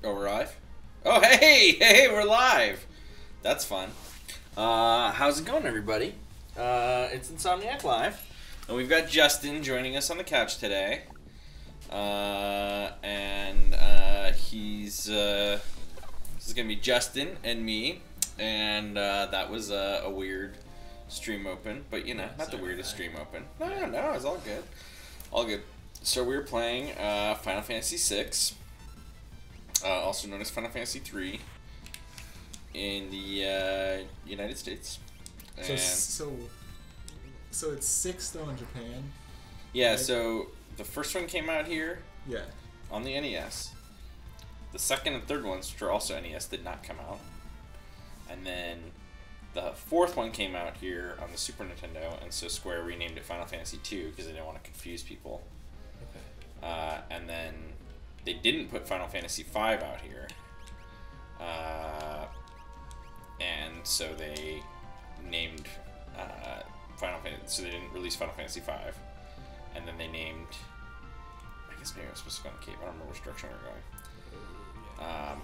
Oh, we're live? Oh, hey, we're live. That's fun. How's it going, everybody? It's Insomniac Live, and we've got Justin joining us on the couch today. This is gonna be Justin and me, and that was a weird stream open, but you know, not the weirdest stream open. No, it's all good. All good. So we were playing Final Fantasy VI. Also known as Final Fantasy 3 in the United States. And so it's 6 though in Japan. Yeah, right? so the first one came out here. Yeah. On the NES. The second and third ones, which are also NES, did not come out. And then the fourth one came out here on the Super Nintendo, and so Square renamed it Final Fantasy 2 because they didn't want to confuse people. Okay. And then they didn't put Final Fantasy 5 out here. And so they named Final Fantasy, so they didn't release Final Fantasy 5. And then they named, I guess maybe I was supposed to go on the cave, I don't remember which direction we were going.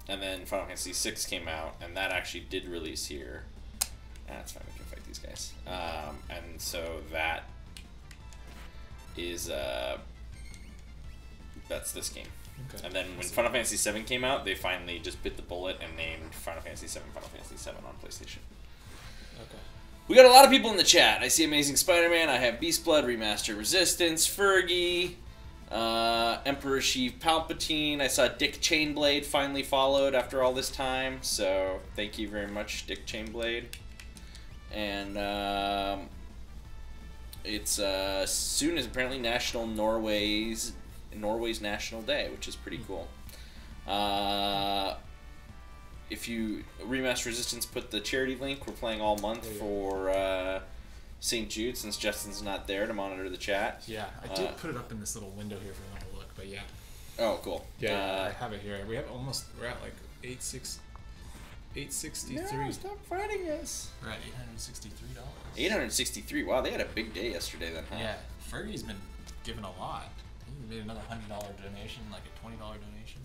And then Final Fantasy 6 came out, and that actually did release here. That's fine, we can fight these guys. And so that is, that's this game. Okay. And then when Final Fantasy 7 came out, they finally just bit the bullet and named Final Fantasy 7 Final Fantasy 7 on PlayStation. Okay. We got a lot of people in the chat. I see Amazing Spider-Man, I have Beast Blood, Remastered Resistance, Fergie, Emperor Sheev Palpatine. I saw Dick Chainblade finally followed after all this time, so thank you very much, Dick Chainblade. And it's soon as apparently Norway's National Day, which is pretty cool. If you Remastered Resistance put the charity link, we're playing all month for St Jude, since Justin's not there to monitor the chat. Yeah, I did put it up in this little window here for them to look, but yeah. Oh, cool. Yeah, I have it here. We're at like 863. No, stop fighting us. We're at $863. $863. Wow, they had a big day yesterday then, huh? Yeah, Fergie's been giving a lot. He made another $100 donation, like a $20 donation.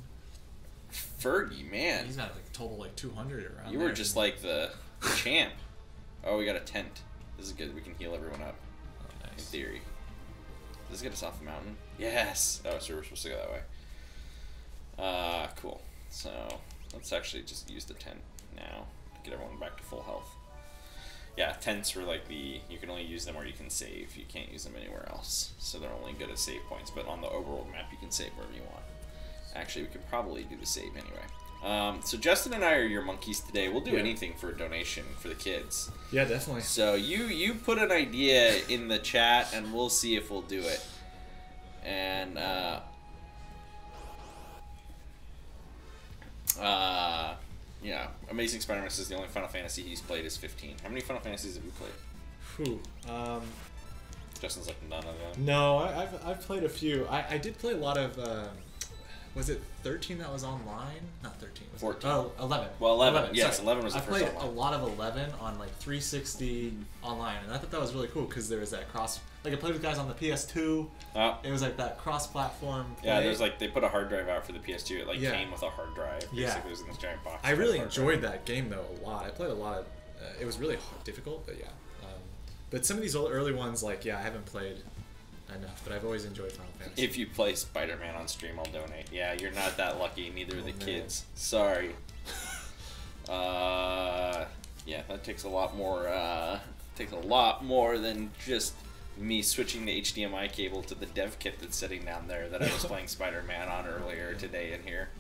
Fergie, man. He's got like total like 200 around. You were just like the champ. Oh, we got a tent. This is good. We can heal everyone up. Oh, nice. In theory. Does this get us off the mountain? Yes. Oh, so we're supposed to go that way. Cool. So let's actually just use the tent now to get everyone back to full health. Yeah, tents were like you can only use them where you can save. You can't use them anywhere else. So they're only good at save points, but on the overworld map you can save wherever you want. Actually, we could probably do the save anyway. So Justin and I are your monkeys today. We'll do anything for a donation for the kids. Yeah, definitely. So you put an idea in the chat, and we'll see if we'll do it. And yeah, Amazing Spider-Man says the only Final Fantasy he's played is 15. How many Final Fantasies have you played? Justin's like none of them. No, I've played a few. I did play a lot of. Was it 13 that was online? Not 13. 14. Oh, 11. Well, 11. Yes, Sorry. 11 was the first I online. played a lot of 11 on like 360 online, and I thought that was really cool because there was that cross. Like I played with guys on the PS2. Oh. It was like that cross-platform. Yeah, there's like they put a hard drive out for the PS2. It like came with a hard drive. Basically, it was in this giant box. I really enjoyed that game though a lot. I played a lot of. It was really difficult, but yeah. But some of these early ones, like I haven't played enough, but I've always enjoyed Final Fantasy. If you play Spider-Man on stream, I'll donate. Yeah, you're not that lucky. Neither are the kids. Sorry. Yeah, that takes a lot more than just me switching the HDMI cable to the dev kit that's sitting down there that I was playing Spider-Man on earlier today in here.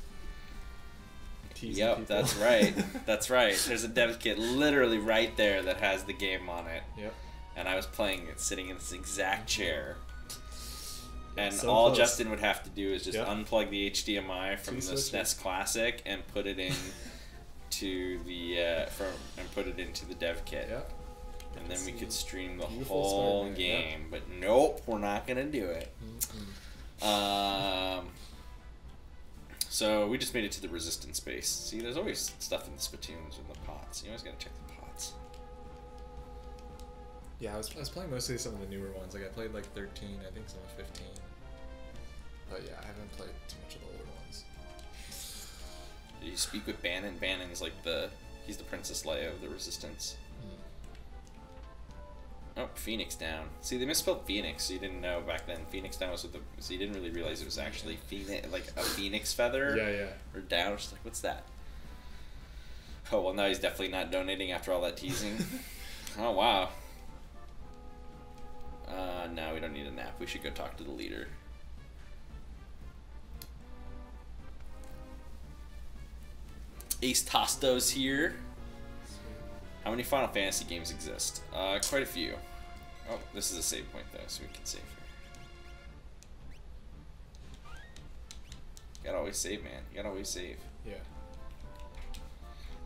Yep, people. That's right. That's right. There's a dev kit literally right there that has the game on it. Yep. And I was playing it sitting in this exact chair. And so all close. Justin would have to do is just unplug the HDMI from the SNES Classic and put it in to the put it into the dev kit. Yep. And then we could stream the whole game. Yep. But nope, we're not gonna do it. So we just made it to the resistance base. See, there's always stuff in the spittoons and the pots. You always gotta check the pots. Yeah, I was playing mostly some of the newer ones. Like I played like 13, I think some of 15. But yeah, I haven't played too much of the older ones. you speak with Bannon. Bannon is like he's the Princess Leia of the Resistance. Oh, Phoenix Down. See, they misspelled Phoenix, so you didn't know back then. Phoenix Down was with so you didn't really realize it was actually Phoenix, like a phoenix feather. Yeah. Or down. Just like, what's that? Oh, well, now he's definitely not donating after all that teasing. Oh, wow. No, we don't need a nap. We should go talk to the leader. Ace Tosto's here. How many Final Fantasy games exist? Quite a few. Oh, this is a save point though, so we can save here. You gotta always save, man. You gotta always save. Yeah.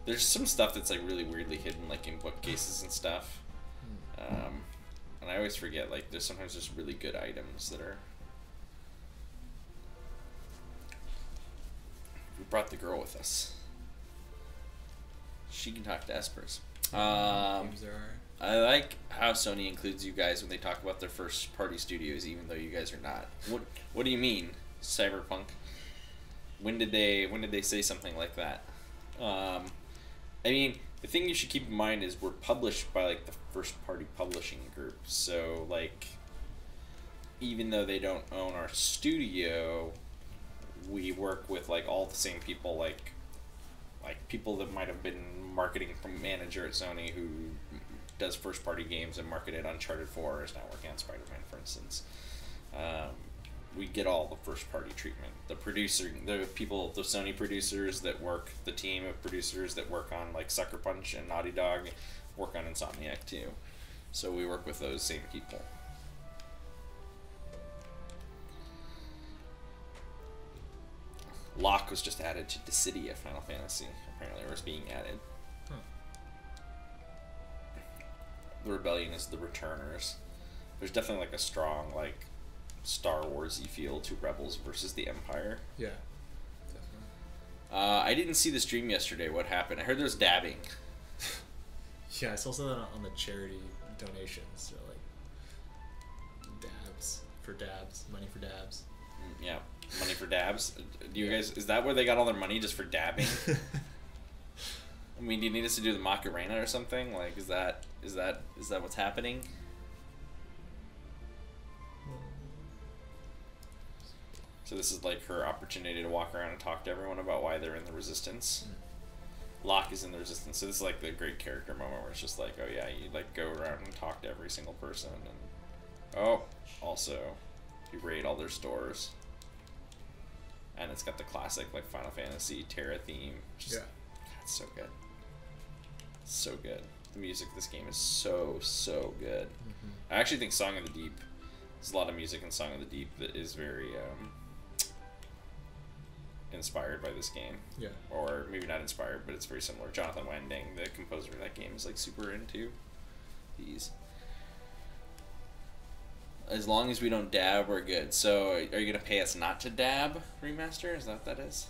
There's some stuff that's like really weirdly hidden, like in bookcases and stuff. And I always forget, like, there's sometimes just really good items that are... We brought the girl with us. She can talk to Espers. Games there are. I like how Sony includes you guys when they talk about their first party studios, even though you guys are not. What do you mean, Cyberpunk? When did they say something like that? I mean, the thing you should keep in mind is we're published by like the first party publishing group, so like even though they don't own our studio, we work with like all the same people, like people that might have been marketing manager at Sony who does first party games and marketed Uncharted 4 is now working on Spider-Man, for instance. We get all the first party treatment. The people, the Sony producers that work, the team of producers that work on like Sucker Punch and Naughty Dog work on Insomniac too. So we work with those same people. Locke was just added to Dissidia Final Fantasy, apparently, or is being added. The Rebellion is the Returners. There's definitely like a strong like Star Wars-y feel to Rebels versus the Empire. Yeah, definitely. I didn't see the stream yesterday. What happened? I heard there was dabbing. Yeah, I saw something on the charity donations. So like dabs, money for dabs. Yeah, money for dabs. Do you guys? Is that where they got all their money, just for dabbing? I mean, do you need us to do the Macarena or something? Like, is that what's happening? So this is like her opportunity to walk around and talk to everyone about why they're in the Resistance. Locke is in the Resistance, so this is like the great character moment where it's just like, oh yeah, you like go around and talk to every single person, and oh, also you raid all their stores, and it's got the classic like Final Fantasy Terra theme. Just, yeah, it's so good, so good. The music of this game is so good. I actually think Song of the Deep. There's a lot of music in Song of the Deep that is very inspired by this game. Yeah. Or maybe not inspired, but it's very similar. Jonathan Wending, the composer of that game, is like super into these. As long as we don't dab, we're good. So, are you gonna pay us not to dab, Remaster? Is that what that is?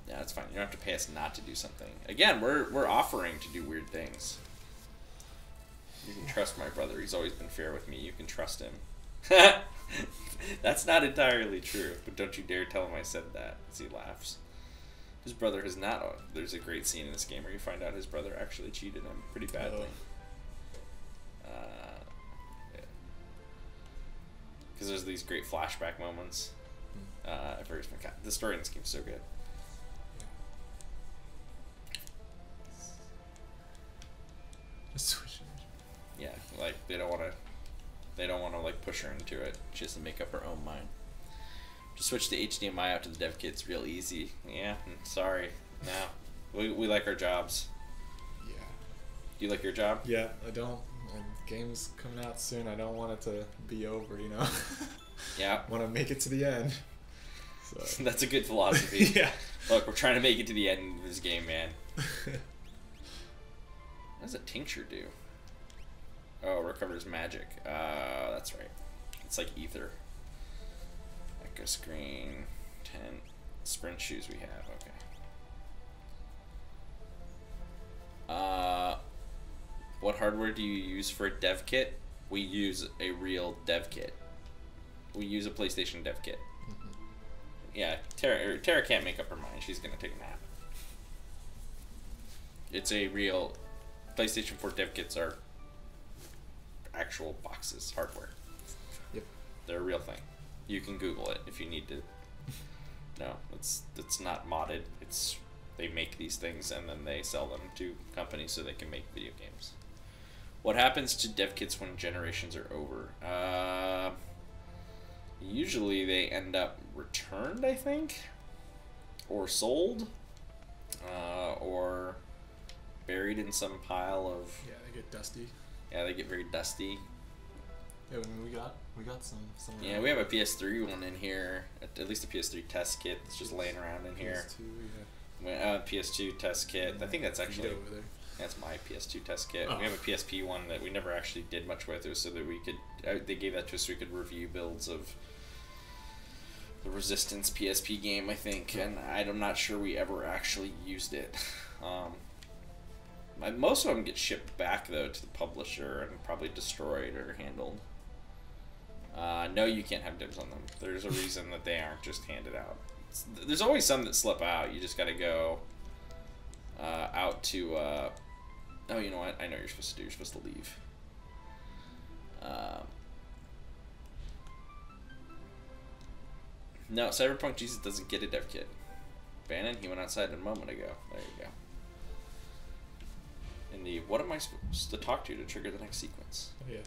Yeah, that's fine. You don't have to pay us not to do something. Again, we're offering to do weird things. You can trust my brother. He's always been fair with me. You can trust him. That's not entirely true, but don't you dare tell him I said that, as he laughs. His brother has not... Oh, there's a great scene in this game where you find out his brother actually cheated him pretty badly. Because there's these great flashback moments. The story in this game is so good. Yeah, like they don't want to like push her into it. She has to make up her own mind. Just switch the HDMI out to the dev kit. It's real easy. Yeah, sorry. No, we like our jobs. Yeah. Do you like your job? Yeah, I don't. And game's coming out soon. I don't want it to be over. You know. Yeah. Want to make it to the end. So. That's a good philosophy. Yeah. Look, we're trying to make it to the end of this game, man. What does a tincture do? Oh, recovers magic. That's right. It's like ether. Echo screen. 10. Sprint shoes we have. Okay. What hardware do you use for a dev kit? We use a real dev kit. We use a PlayStation dev kit. Yeah, Tara can't make up her mind. She's gonna take a nap. It's a real... PlayStation 4 dev kits are actual boxes, hardware. Yep. They're a real thing. You can Google it if you need to. No, it's not modded. It's they make these things and then they sell them to companies so they can make video games. What happens to dev kits when generations are over? Usually they end up returned, I think, or sold, or buried in some pile of... Yeah, they get dusty. Yeah, they get very dusty. Yeah, I mean, we got some. Yeah, we have a PS3 one in here, at least a PS3 test kit that's just laying around in here. PS2, yeah. PS2 test kit. I think that's actually... over there. That's my PS2 test kit. Oh. We have a PSP one that we never actually did much with. It was so that we could... they gave that to us so we could review builds of the Resistance PSP game, I think, and I'm not sure we ever actually used it. Most of them get shipped back, though, to the publisher and probably destroyed or handled. No, you can't have dibs on them. There's a reason that they aren't just handed out. There's always some that slip out. You just got to go out to... oh, you know what? I know what you're supposed to do. You're supposed to leave. No, Cyberpunk Jesus doesn't get a dev kit. Bannon, he went outside a moment ago. There you go. In the, what am I supposed to talk to trigger the next sequence? Oh, yeah.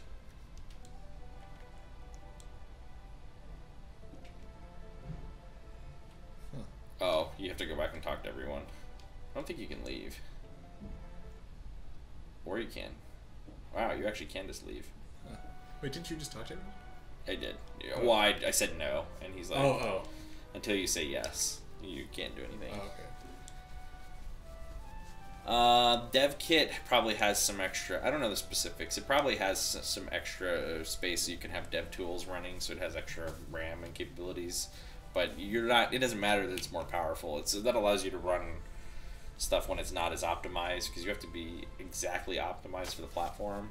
Huh. Oh, you have to go back and talk to everyone. I don't think you can leave. Or you can. Wow, you actually can just leave. Huh. Wait, didn't you just talk to everyone? I did. Yeah, well, I said no, and he's like, oh. Until you say yes, you can't do anything. Oh, okay. Dev kit probably has some extra, I don't know the specifics, it probably has some extra space so you can have dev tools running, so it has extra RAM and capabilities, but it doesn't matter that it's more powerful. That allows you to run stuff when it's not as optimized, because you have to be exactly optimized for the platform,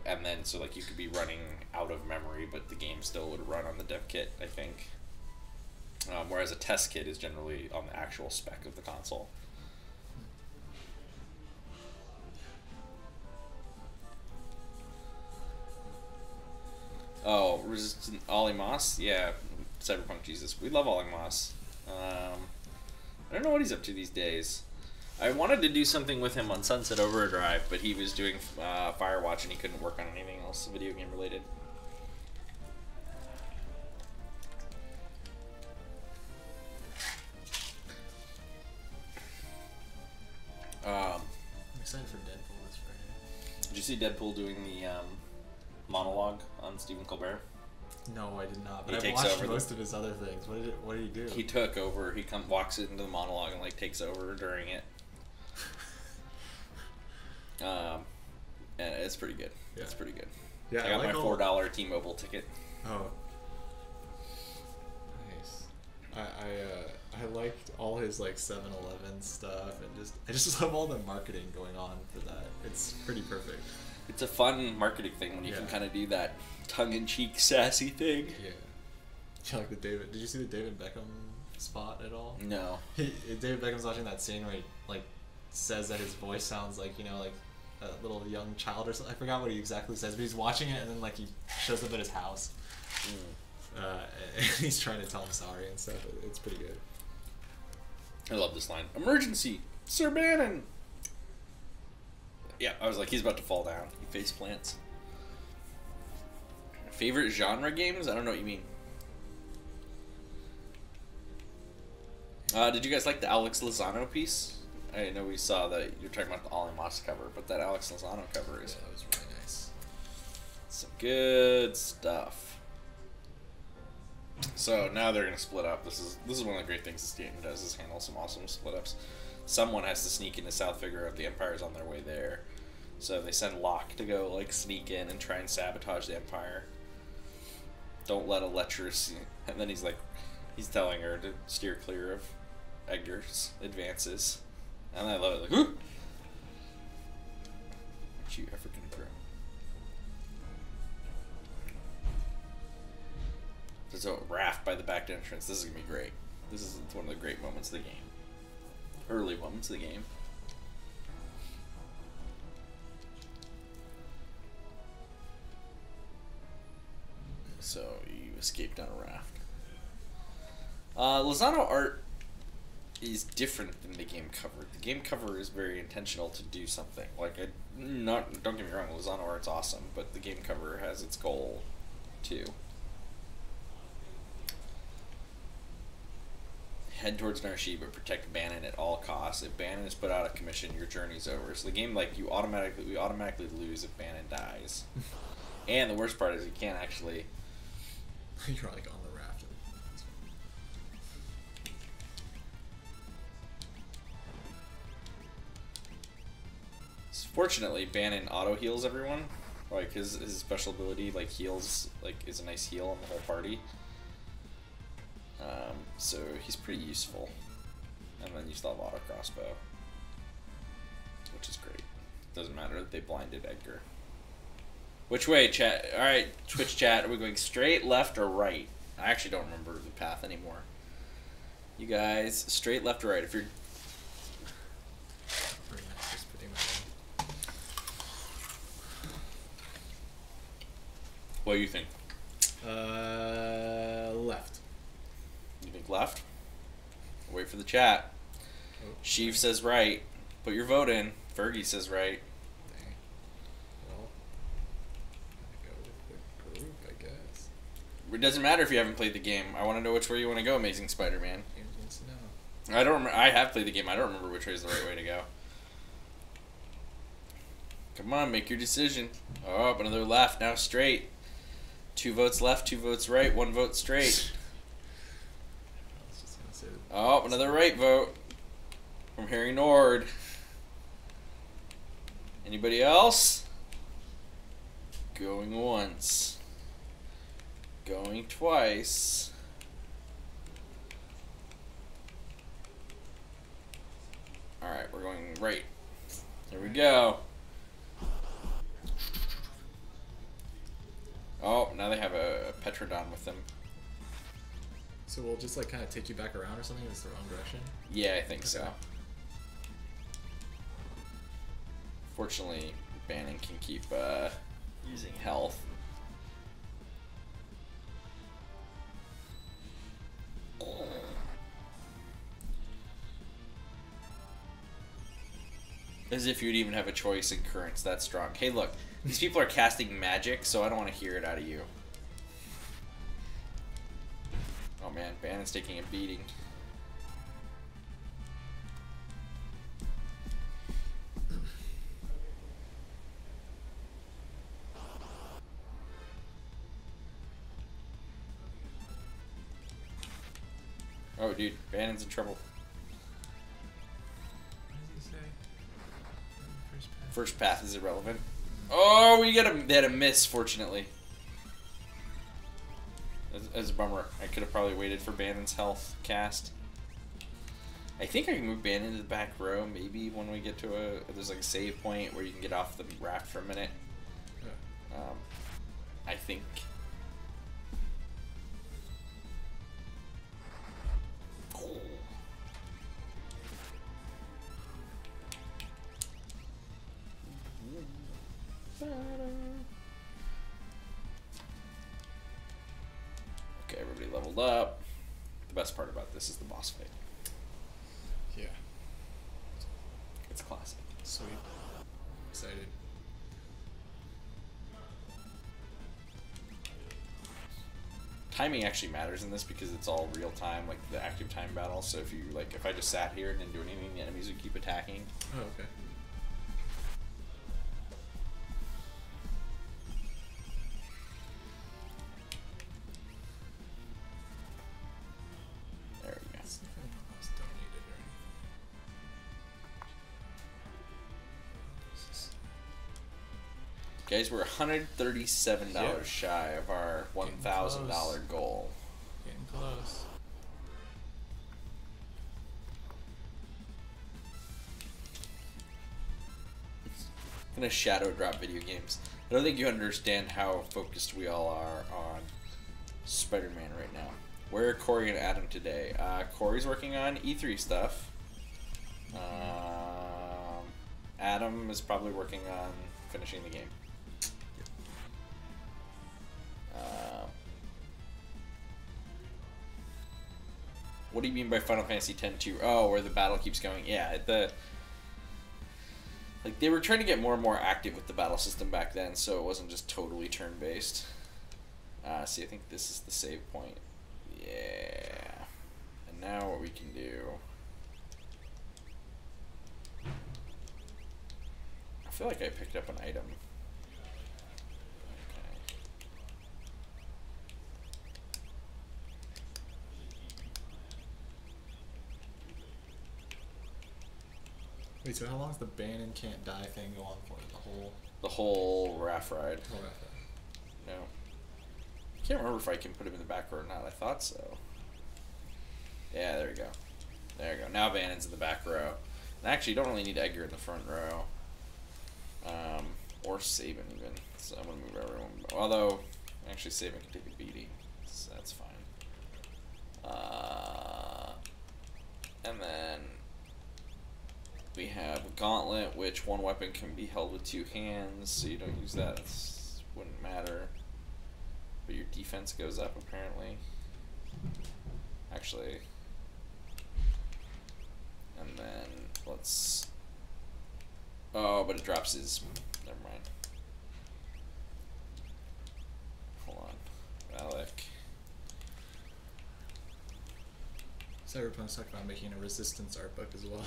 and then so like you could be running out of memory, but the game still would run on the dev kit, I think. Whereas a test kit is generally on the actual spec of the console. Oh, Resistant Ollie Moss? Yeah, Cyberpunk Jesus. We love Ollie Moss. I don't know what he's up to these days. I wanted to do something with him on Sunset Overdrive, but he was doing Firewatch and he couldn't work on anything else video game related. I'm excited for Deadpool this Friday. Did you see Deadpool doing the monologue on Stephen Colbert? No, I did not. But He I've takes watched over most of his other things. What did he do? He took over. He walks into the monologue and like takes over during it. And it's pretty good. Yeah. It's pretty good. Yeah, I got like my $4 T-Mobile ticket. Oh, nice. I liked all his like 7-Eleven stuff, and I just love all the marketing going on for that. It's pretty perfect. It's a fun marketing thing when you can kind of do that tongue-in-cheek, sassy thing. Yeah. You like the David? Did you see the David Beckham spot at all? No. David Beckham's watching that scene where he like says that his voice sounds like like a little young child or something. I forgot what he exactly says, but he's watching it and then like he shows up at his house. And he's trying to tell him sorry and stuff. It's pretty good. I love this line. Emergency, Sir Bannon. Yeah, I was like, he's about to fall down. He face plants. Favorite genre games? I don't know what you mean. Did you guys like the Alex Lozano piece? I know we saw that you're talking about the Ollie Moss cover, but that Alex Lozano cover is... Yeah, that was really nice. Some good stuff. So now they're gonna split up. This is one of the great things this game does, is handle some awesome split ups. Someone has to sneak into South, figure out the Empire's on their way there. So they send Locke to go like sneak in and try and sabotage the Empire. Don't let a lecherous, and then he's telling her to steer clear of Edgar's advances. And I love it, like, "Huh? Aren't you African girl?" There's a raft by the back entrance. This is gonna be great. This is one of the great moments of the game. Early moments of the game. So you escaped down a raft. Lozano art is different than the game cover. The game cover is very intentional to do something. Like, don't get me wrong, Lozano art's awesome, but the game cover has its goal too. Head towards Narshi, but protect Bannon at all costs. If Bannon is put out of commission, your journey's over. So the game, like, we automatically lose if Bannon dies. And the worst part is you can't actually. You're like on the raft. Fortunately, Bannon auto heals everyone. Like his special ability, like heals, like is a nice heal on the whole party. So he's pretty useful. And then you still have auto crossbow, which is great. Doesn't matter that they blinded Edgar. Which way, chat? All right, Twitch chat. Are we going straight, left, or right? I actually don't remember the path anymore. You guys, straight, left, or right? If you're what do you think? Left. You think left? Wait for the chat. Oh. Sheev says right. Put your vote in. Fergie says right. Dang. Well, I go with the group, I guess. It doesn't matter if you haven't played the game. I want to know which way you want to go, Amazing Spider-Man. James wants to know. I don't remember. I have played the game. I don't remember which way is the right way to go. Come on, make your decision. Oh, another left. Now straight. 2 votes left, 2 votes right, 1 vote straight. Oh, another right vote from Harry Nord. Anybody else? Going once. Going twice. Alright, we're going right. There we go. Oh, now they have a Petrodon with them. So we'll just like kind of take you back around or something? It's the wrong direction? Yeah, I think so. Fortunately, Bannon can keep using health. As if you'd even have a choice in currents that strong. Hey, look, these people are casting magic, so I don't want to hear it out of you. Oh man, Bannon's taking a beating. Oh, dude, Bannon's in trouble. First path is irrelevant. Oh, we had a miss, fortunately. That's a bummer. I could have probably waited for Bannon's health cast. I think I can move Bannon to the back row, maybe when we get to there's like a save point where you can get off the raft for a minute. Yeah. I think. Okay, everybody leveled up. The best part about this is the boss fight. Yeah. It's classic. Sweet. Excited. Timing actually matters in this because it's all real time, like the active time battle. So if I just sat here and didn't do anything, the enemies would keep attacking. Oh, okay. There we go. Let's see if anyone else donated or anything. Guys, we're $137 Yep. shy of our $1,000 goal. Getting close. I'm gonna shadow drop video games. I don't think you understand how focused we all are on Spider-Man right now. Where are Corey and Adam today? Corey's working on E3 stuff. Adam is probably working on finishing the game. What do you mean by Final Fantasy X-2? Oh, where the battle keeps going. Yeah, like they were trying to get more and more active with the battle system back then, so it wasn't just totally turn-based. See, I think this is the save point. Yeah. And now what we can do... I feel like I picked up an item. Okay. Wait, so how long does the ban and can't die thing go on for? The whole raft ride. Whole raft ride. No. I can't remember if I can put him in the back row or not. I thought so. Yeah, there we go. There we go. Now Vanon's in the back row. And actually, you don't really need Edgar in the front row. Or Saban even. So I'm going to move everyone. Although, actually Saban can take a beating. So that's fine. And then we have a gauntlet, which one weapon can be held with 2 hands. So you don't use that. It wouldn't matter. But your defense goes up, apparently. Actually. And then, let's... Oh, but it drops his... Never mind. Hold on. Alec. Cyberpunk's talking about making a Resistance art book as well.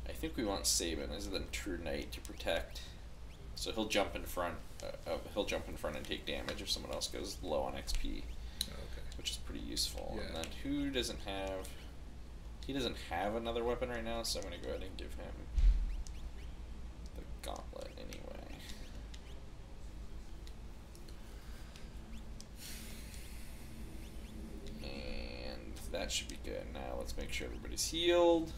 I think we want Saban as the true knight to protect. So he'll jump in front. He'll jump in front and take damage if someone else goes low on XP. Oh, okay. Which is pretty useful. Yeah. And then who doesn't have? He doesn't have another weapon right now, so I'm gonna go ahead and give him the gauntlet anyway. And that should be good. Now let's make sure everybody's healed.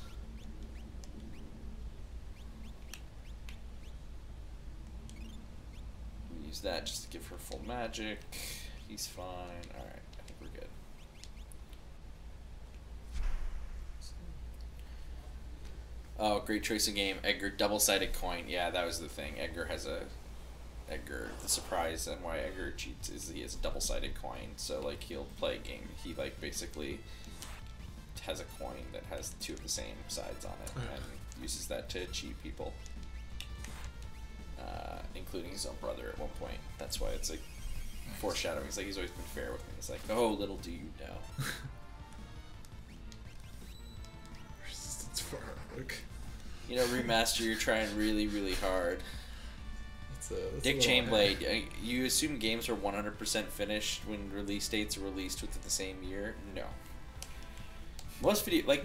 Use that just to give her full magic. He's fine. Alright, I think we're good. Oh, great choice of game. Edgar, double-sided coin. Yeah, that was the thing. Edgar, the surprise and why Edgar cheats is he has a double-sided coin. So, like, he'll play a game. He, like, basically has a coin that has 2 of the same sides on it and uses that to cheat people. Including his own brother at one point. That's why it's like foreshadowing. He's like, he's always been fair with me. It's like, oh, little do you know. Resistance for artwork. You know, remaster, you're trying really, really hard. That's Dick Chainblade, you assume games are 100% finished when release dates are released within the same year? No. Most video, like,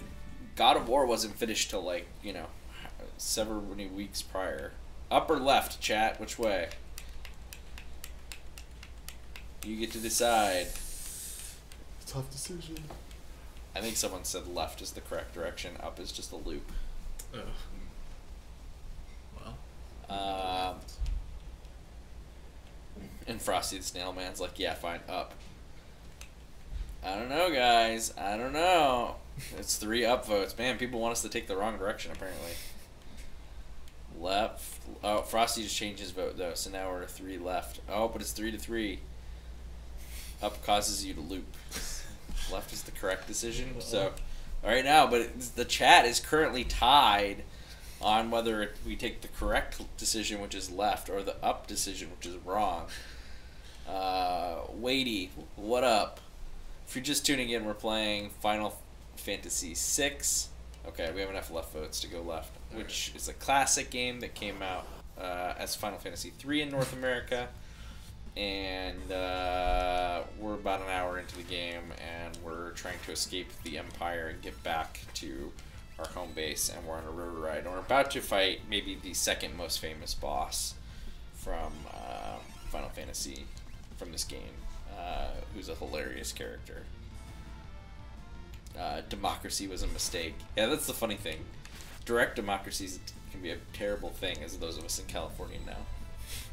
God of War wasn't finished till, like, you know, several weeks prior. Up or left, chat? Which way? You get to decide. Tough decision. I think someone said left is the correct direction. Up is just a loop. Oh. Well. And Frosty the Snail Man's like, yeah, fine, up. I don't know, guys. I don't know. It's 3 up votes. Man, people want us to take the wrong direction, apparently. Left. Oh, Frosty just changed his vote, though, so now we're 3 left. Oh, but it's 3-3. Up causes you to loop. Left is the correct decision. So, alright now, but the chat is currently tied on whether we take the correct decision, which is left, or the up decision, which is wrong. Wadey, what up? If you're just tuning in, we're playing Final Fantasy VI. Okay, we have enough left votes to go left, which is a classic game that came out as Final Fantasy III in North America. And we're about an hour into the game, and we're trying to escape the Empire and get back to our home base, and we're on a river ride. And we're about to fight maybe the second most famous boss from Final Fantasy, from this game, who's a hilarious character. Democracy was a mistake. Yeah, that's the funny thing. Direct democracies can be a terrible thing, as those of us in California know.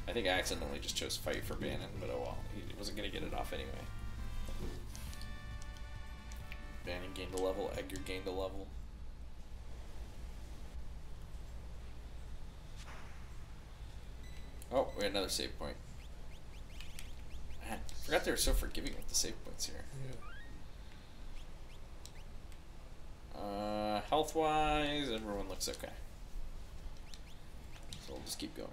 I think I accidentally just chose fight for Bannon, but oh well. He wasn't going to get it off anyway. Bannon gained a level, Edgar gained a level. Oh, we had another save point. Man, I forgot they were so forgiving with the save points here. Yeah. Health-wise, everyone looks okay. So we'll just keep going.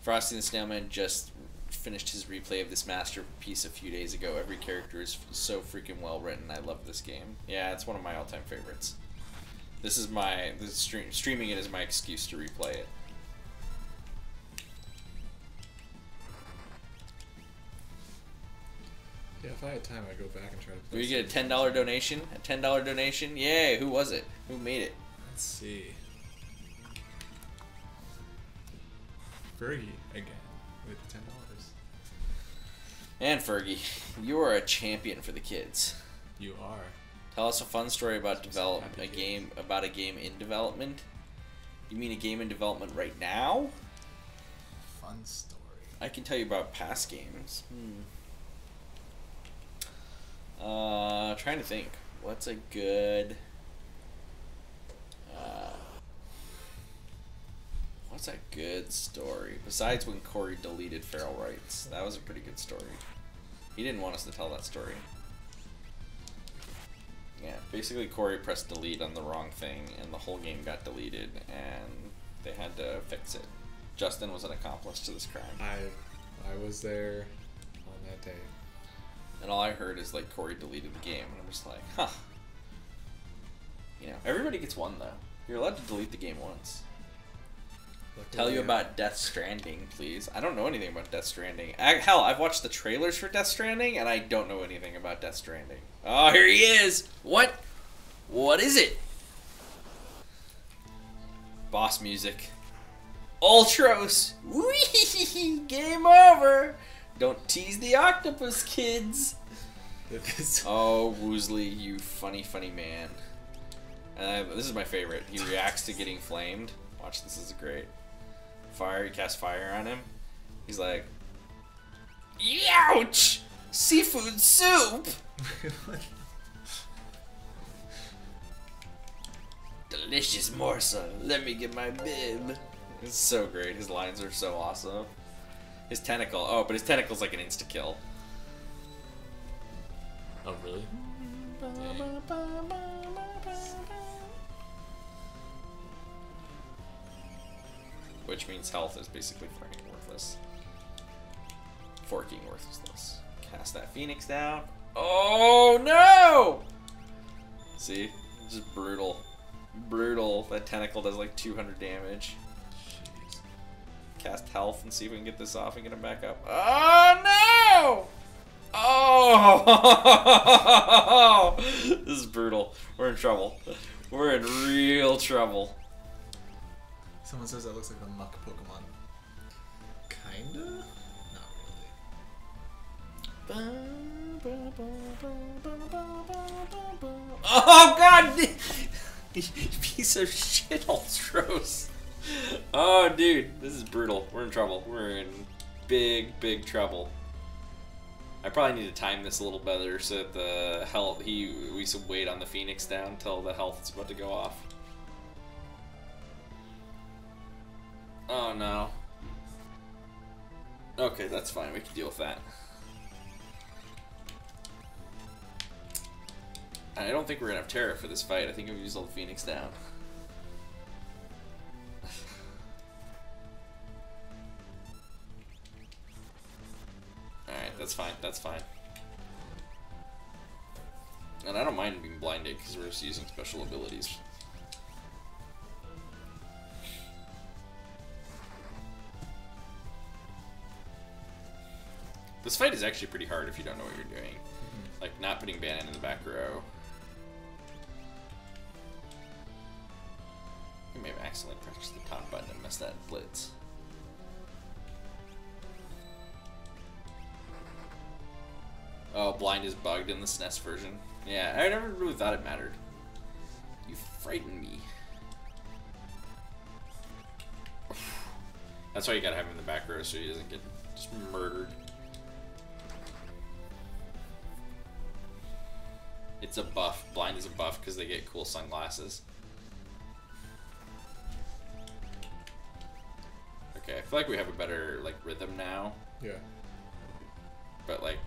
Frosty the Snowman just finished his replay of this masterpiece a few days ago. Every character is so freaking well written. I love this game. Yeah, it's one of my all-time favorites. This is streaming it is my excuse to replay it. Yeah, if I had time, I'd go back and try to play. Do we get a $10 donation? A $10 donation? Yay! Who was it? Who made it? Let's see. Fergie again with $10. And Fergie, you are a champion for the kids. You are. Tell us a fun story about a game in development. You mean a game in development right now? Fun story. I can tell you about past games. Trying to think. What's a good... what's a good story? Besides when Corey deleted Feral Rights. That was a pretty good story. He didn't want us to tell that story. Yeah, basically Corey pressed delete on the wrong thing and the whole game got deleted and they had to fix it. Justin was an accomplice to this crime. I was there on that day. And all I heard is like Corey deleted the game and I'm just like, huh. You know, everybody gets one though. You're allowed to delete the game once. Tell you about Death Stranding, please. I don't know anything about Death Stranding. Hell, I've watched the trailers for Death Stranding, and I don't know anything about Death Stranding. Oh, here he is! What? What is it? Boss music. Ultros! Whee! Game over! Don't tease the octopus, kids! Oh, Woosley, you funny, funny man. This is my favorite. He reacts to getting flamed. Watch, this is great. Fire, you cast fire on him. He's like, ouch! Seafood soup! Delicious morsel. Let me get my bib. It's so great. His lines are so awesome. His tentacle. Oh, but his tentacle's like an insta-kill. Oh, really? Which means health is basically fucking worthless. Forking worthless. Cast that Phoenix down. Oh no! See? Just brutal. Brutal. That tentacle does like 200 damage. Jeez. Cast health and see if we can get this off and get him back up. Oh no! Oh! This is brutal. We're in trouble. We're in real trouble. Someone says that looks like a muck Pokemon. Kinda? Not really. Oh god! Piece of shit, Ultros. Oh dude, this is brutal. We're in trouble. We're in big, big trouble. I probably need to time this a little better so that the health, we should wait on the Phoenix down until the health is about to go off. Oh no. Okay, that's fine. We can deal with that. I don't think we're gonna have Terra for this fight. I think we've used all the Phoenix down. Alright, that's fine. That's fine. And I don't mind being blinded because we're just using special abilities. This fight is actually pretty hard if you don't know what you're doing. Like, not putting Bannon in the back row. You may have accidentally pressed the top button and messed that blitz. Oh, blind is bugged in the SNES version. Yeah, I never really thought it mattered. You frighten me. That's why you gotta have him in the back row so he doesn't get just murdered. It's a buff. Blind is a buff because they get cool sunglasses. Okay, I feel like we have a better like rhythm now. Yeah. But like,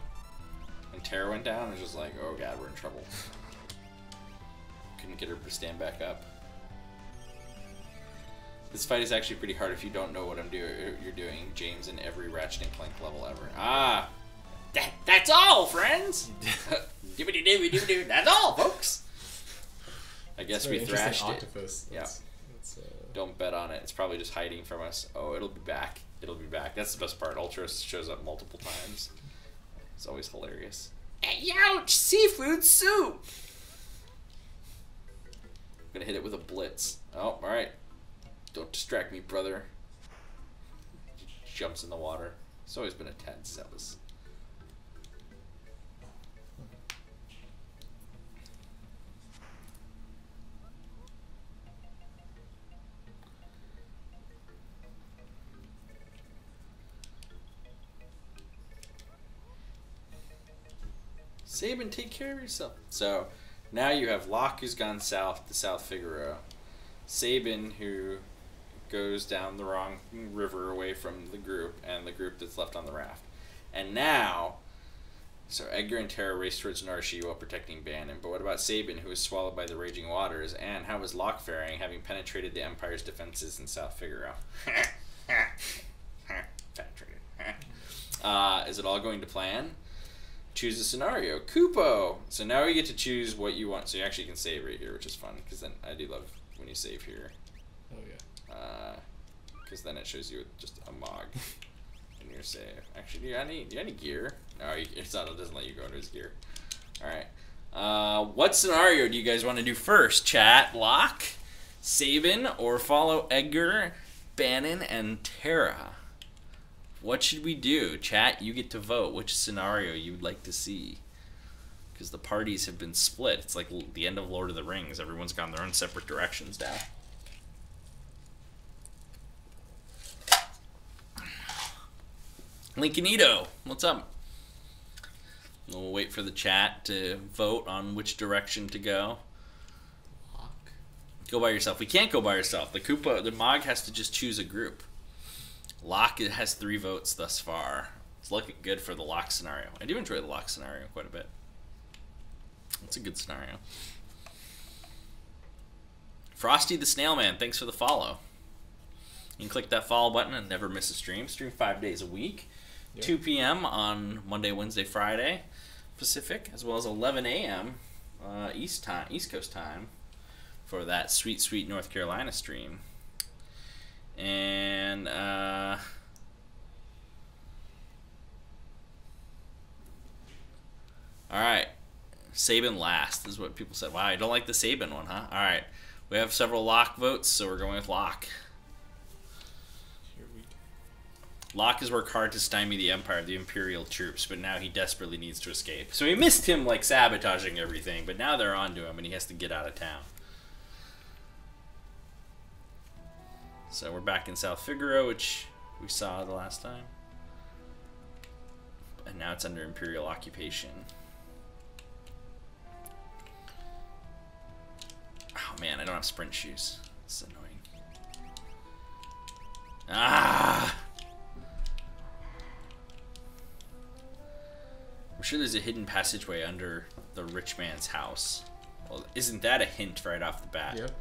when Tara went down, it was just like, oh god, we're in trouble. Couldn't get her to stand back up. This fight is actually pretty hard if you don't know what you're doing, James, in every Ratchet and Clank level ever. Ah! That's all, friends! That's all, folks! I guess we thrashed it. Octopus. Yeah. Don't bet on it. It's probably just hiding from us. Oh, it'll be back. It'll be back. That's the best part. Ultra shows up multiple times. It's always hilarious. Ouch! Seafood soup! I'm gonna hit it with a blitz. Oh, alright. Don't distract me, brother. He jumps in the water. It's always been a tad zealous. Sabin, take care of yourself. So, now you have Locke, who's gone south to South Figaro. Sabin, who goes down the wrong river away from the group, and the group that's left on the raft. And now, so Edgar and Tara race towards Narshi while protecting Bannon. But what about Sabin, who is swallowed by the raging waters? And how is Locke faring, having penetrated the Empire's defenses in South Figaro? Penetrated. Is it all going to plan? Choose a scenario. Kupo! So now you get to choose what you want. So you actually can save right here, which is fun, because then I do love when you save here. Oh, yeah. Because then it shows you just a mog in your save. Actually, do you have any gear? No, it's not. It doesn't let you go into his gear. Alright. What scenario do you guys want to do first? Chat, Locke, Sabin, or follow Edgar, Bannon, and Tara? What should we do? Chat, you get to vote which scenario you'd like to see. Because the parties have been split. It's like the end of Lord of the Rings. Everyone's gone their own separate directions now. Lincolnito, what's up? We'll wait for the chat to vote on which direction to go. Go by yourself. We can't go by yourself. The Mog has to just choose a group. Locke has 3 votes thus far. It's looking good for the Locke scenario. I do enjoy the Locke scenario quite a bit. It's a good scenario. Frosty the Snail Man, thanks for the follow. You can click that follow button and never miss a stream. Stream 5 days a week. Yep. 2 p.m. on Monday, Wednesday, Friday Pacific, as well as 11 a.m. East Coast time for that sweet, sweet North Carolina stream. And all right, Sabin last is what people said. Wow, I don't like the Sabin one, huh? All right, we have several Locke votes, so we're going with Locke. Locke has worked hard to stymie the Empire, the Imperial troops, but now he desperately needs to escape. So he missed him like sabotaging everything, but now they're onto him and he has to get out of town. So we're back in South Figaro, which we saw the last time. And now it's under Imperial occupation. Oh man, I don't have sprint shoes. It's annoying. Ah! I'm sure there's a hidden passageway under the rich man's house. Well, isn't that a hint right off the bat? Yep.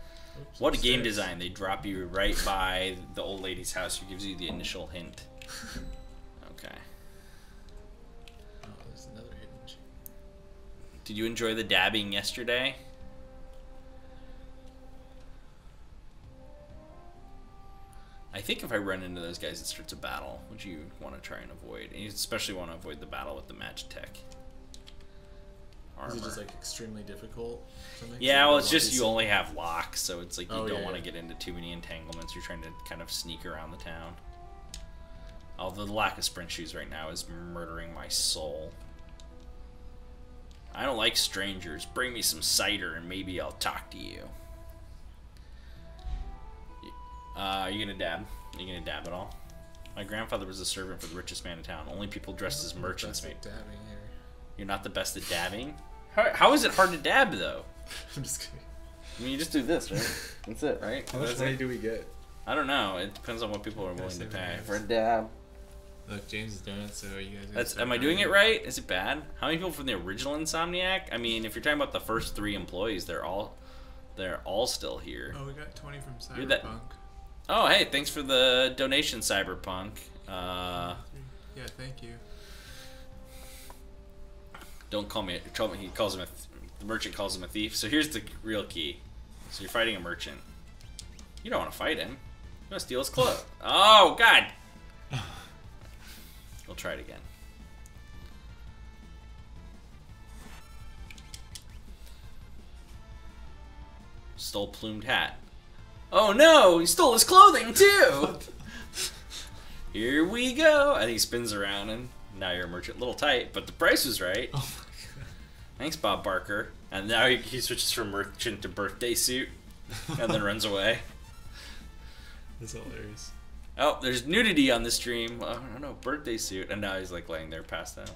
Oops, what a game design. They drop you right by the old lady's house who gives you the initial hint. Okay. Oh, there's another hidden machine. Did you enjoy the dabbing yesterday? I think if I run into those guys, it starts a battle, which you want to try and avoid. And you especially want to avoid the battle with the Magitech armor. Is it just like extremely difficult? Yeah, well, it's just you only have Locke, so it's like you don't want to get into too many entanglements. You're trying to kind of sneak around the town. Although the lack of sprint shoes right now is murdering my soul. I don't like strangers. Bring me some cider and maybe I'll talk to you. Are you gonna dab? Are you gonna dab at all? My grandfather was a servant for the richest man in town. Only people dressed as merchants made. Dabbing here. You're not the best at dabbing? How is it hard to dab, though? I'm just kidding. I mean, you just do this, right? That's it, right? How much money do we get? I don't know. It depends on what people are willing to pay. For a dab. Look, James is doing it, so you guys... Am I doing it right? Is it bad? How many people from the original Insomniac? I mean, if you're talking about the first 3 employees, they're all still here. Oh, we got 20 from You're that- Cyberpunk. Oh, hey, thanks for the donation, Cyberpunk. Yeah, thank you. Don't call me. He calls him the merchant calls him a thief. So here's the real key. So you're fighting a merchant. You don't want to fight him. You want to steal his clothes. Oh God. We'll try it again. Stole plumed hat. Oh no! He stole his clothing too. Here we go. And he spins around and. Now you're a merchant. A little tight, but the price was right. Oh my God. Thanks, Bob Barker. And now he switches from merchant to birthday suit and then runs away. That's hilarious. Oh, there's nudity on the stream. Oh, no, birthday suit. And now he's like laying there passed out.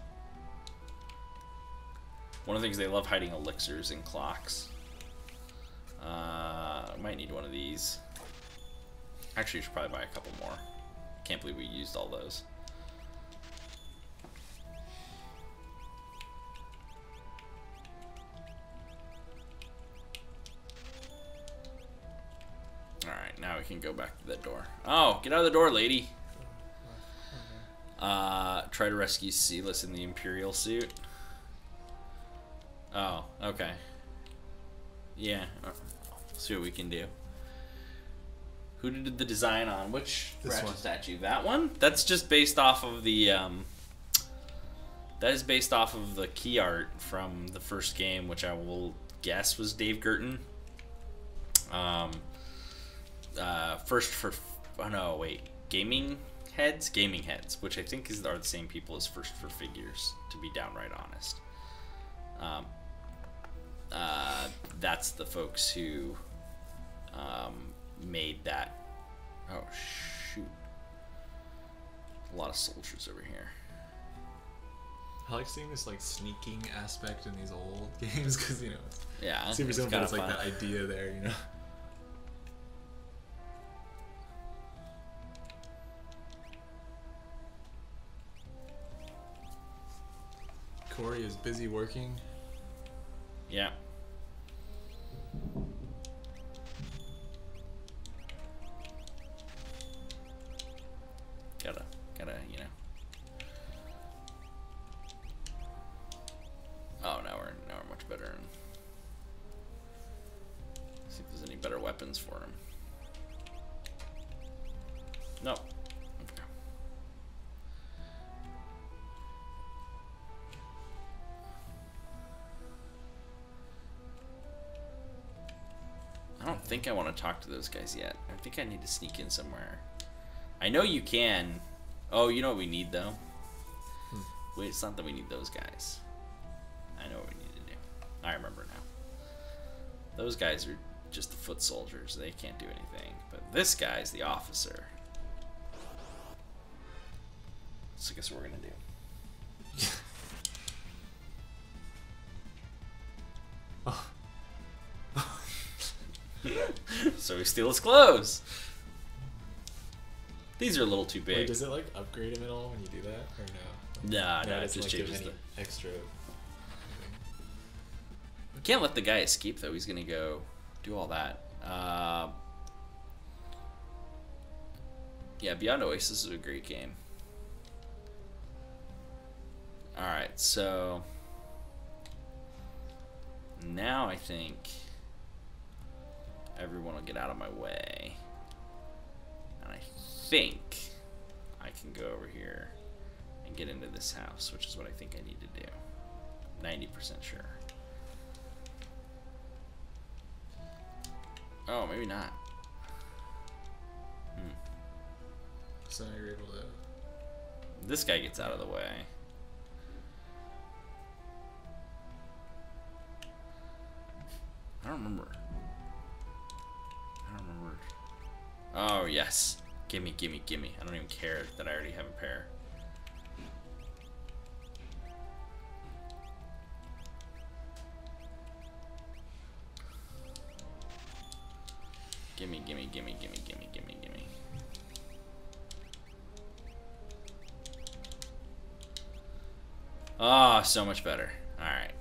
One of the things they love hiding elixirs in clocks. I might need one of these. Actually, you should probably buy a couple more. Can't believe we used all those. Alright, now we can go back to that door. Oh, get out of the door, lady. Try to rescue Silas in the Imperial suit. Oh, okay. Yeah, see what we can do. Who did the design on? Which Ratchet statue? That one? That's just based off of the, that is based off of the key art from the first game, which I will guess was Dave Girton. First for, oh no, wait, Gaming Heads, which I think are the same people as First for Figures, to be downright honest. That's the folks who made that. Oh shoot, a lot of soldiers over here. I like seeing this like sneaking aspect in these old games because you know yeah, super simple, but it's like fun. that idea there, you know. Corey is busy working. Yeah. Gotta, you know. Oh, now we're much better. See if there's any better weapons for him. Nope. Okay. I don't think I want to talk to those guys yet. I think I need to sneak in somewhere. I know you can. Oh, you know what we need though? Wait, it's not that we need those guys. I know what we need to do. I remember now. Those guys are just the foot soldiers. They can't do anything. But this guy's the officer. So I guess what we're gonna do. So we steal his clothes. These are a little too big. Wait, does it like upgrade him at all when you do that, or no? Nah, no, it doesn't, just like, give changes any the. extra. You can't let the guy escape though. He's gonna go do all that. Yeah, Beyond Oasis is a great game. All right, so now I think everyone will get out of my way, and I think I can go over here and get into this house, which is what I think I need to do. 90% sure. Oh, maybe not. So now you're able to. This guy gets out of the way. I don't remember. Oh, yes. Gimme, gimme, gimme. I don't even care that I already have a pair. Gimme, gimme, gimme, gimme, gimme, gimme, gimme. Ah, so much better. Alright.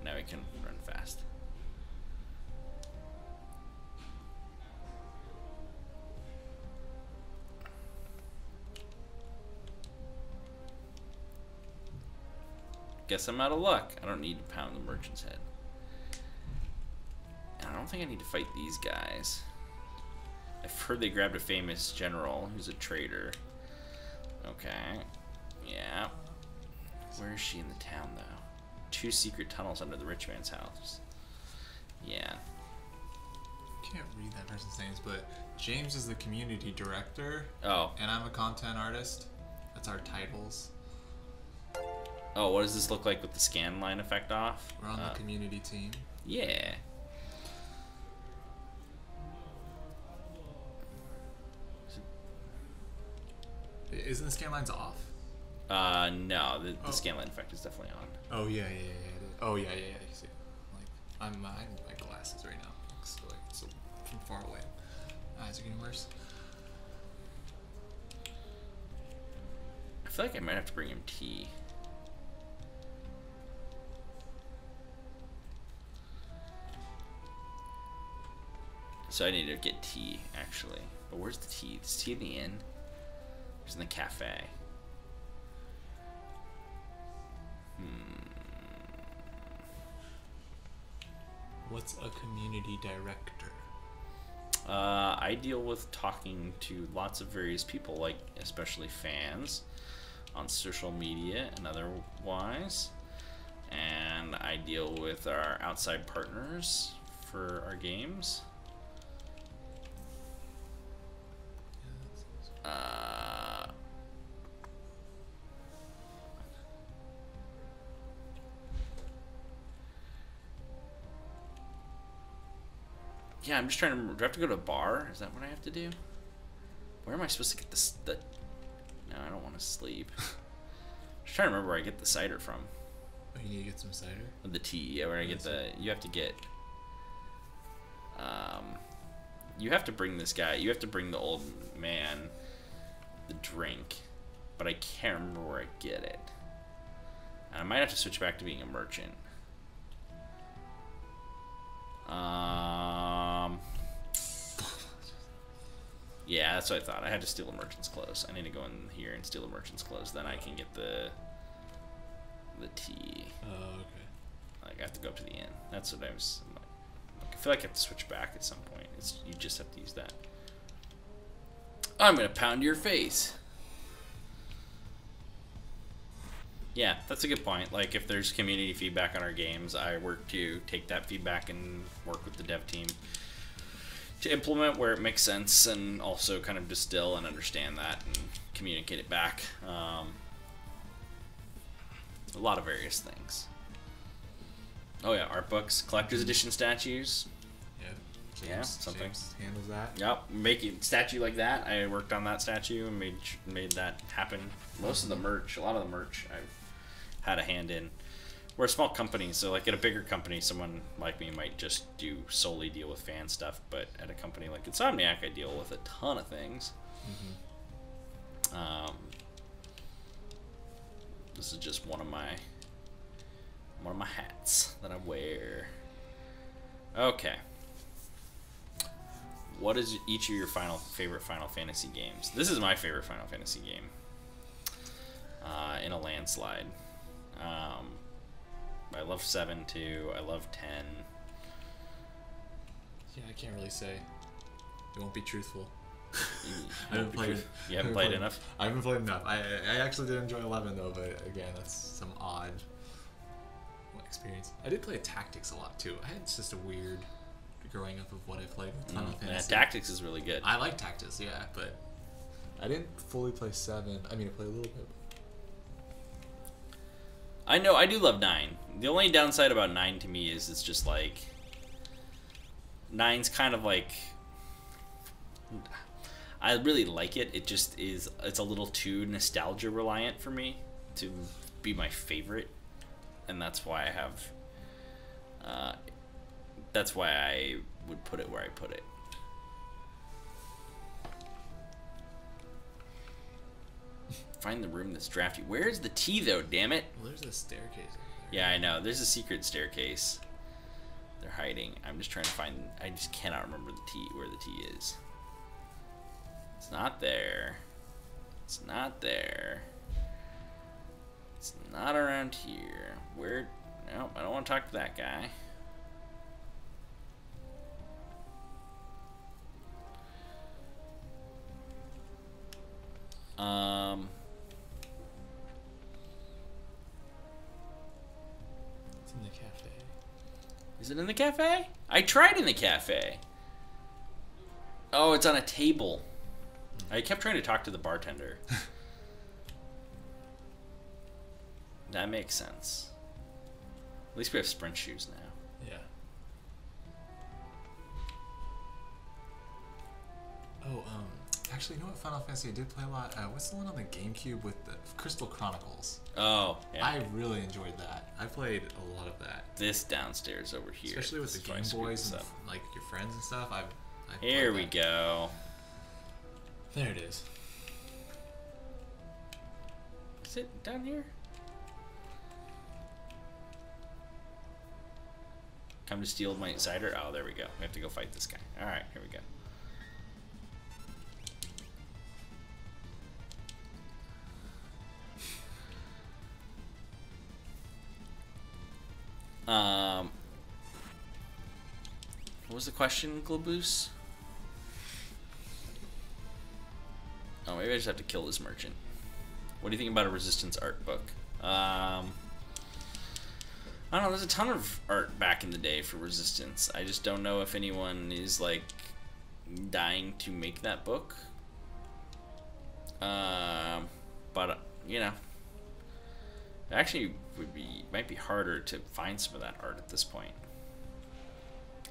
Now we can run fast. Guess I'm out of luck. I don't need to pound the merchant's head. And I don't think I need to fight these guys. I've heard they grabbed a famous general who's a traitor. Okay. Yeah. Where is she in the town, though? 2 secret tunnels under the rich man's house. Yeah. Can't read that person's names, but James is the community director. Oh. And I'm a content artist. That's our titles. Oh, what does this look like with the scan line effect off? We're on the community team. Yeah. Isn't the scan lines off? No, the scan line effect is definitely on. Oh yeah. Oh yeah. You see, like I'm my glasses right now, so like so from far away, eyes are getting worse. I feel like I might have to bring him tea. So I need to get tea, actually. But where's the tea? Is tea in the inn? It's in the cafe. What's a community director? I deal with talking to lots of various people, like especially fans on social media and otherwise. And I deal with our outside partners for our games. Yeah, I'm just trying to remember. Do I have to go to a bar? Is that what I have to do? Where am I supposed to get this? No, I don't want to sleep. Just trying to remember where I get the cider from. Oh, you need to get some cider? The tea. Yeah, where I get the... You have to get... You have to bring this guy. You have to bring the old man the drink. But I can't remember where I get it. And I might have to switch back to being a merchant. Yeah, that's what I thought. I had to steal a merchant's clothes. I need to go in here and steal a merchant's clothes. Then I can get the tea. Oh, okay. Like I have to go up to the inn. That's what I was. I feel like I have to switch back at some point. You just have to use that. I'm gonna pound your face. Yeah, that's a good point. Like if there's community feedback on our games, I work to take that feedback and work with the dev team to implement where it makes sense, and also kind of distill and understand that and communicate it back. A lot of various things. Oh yeah, art books, collector's edition statues. Yeah, something. James handles that. Yep, making statue like that. I worked on that statue and made that happen. Most of the merch, a lot of the merch, I've had a hand in. We're a small company, so like at a bigger company, someone like me might just solely deal with fan stuff. But at a company like Insomniac, I deal with a ton of things. This is just one of my hats that I wear. Okay. What is each of your favorite Final Fantasy games? This is my favorite Final Fantasy game. In a landslide. I love 7 too. I love 10. Yeah, I can't really say. It won't be truthful. You haven't played enough? I haven't played enough. I actually did enjoy 11 though, but again, that's some odd experience. I did play Tactics a lot too. I had just a weird growing up of what I played with Final Fantasy. Yeah, Tactics is really good. I like Tactics, yeah, but I didn't fully play 7. I mean, I played a little bit. I know, I do love 9. The only downside about 9 to me is it's just like 9's kind of like... I really like it. It just is... It's a little too nostalgia reliant for me to be my favorite. And that's why I have... that's why I would put it where I put it. Find the room that's drafty. Where's the tea, though? Damn it! Well, there's a staircase over there. Yeah, I know. There's a secret staircase. They're hiding. I'm just trying to find. I just cannot remember the tea. Where the tea is. It's not there. It's not there. It's not around here. Where? Nope. I don't want to talk to that guy. It's in the cafe. Is it in the cafe? I tried in the cafe. Oh, it's on a table. I kept trying to talk to the bartender. That makes sense. At least we have sprint shoes now. Yeah. Oh, Actually, you know what Final Fantasy I did play a lot? What's the one on the GameCube with the Crystal Chronicles? Oh, yeah. I really enjoyed that. I played a lot of that. This downstairs over here. Especially with the Game Boys and like your friends and stuff. I Here we go. there it is. Is it down here? Come to steal my cider? Oh, there we go. We have to go fight this guy. Alright, here we go. What was the question, Globoose? Oh, maybe I just have to kill this merchant. What do you think about a Resistance art book? I don't know, there's a ton of art back in the day for Resistance. I just don't know if anyone is, like, dying to make that book. But, you know, it actually might be harder to find some of that art at this point.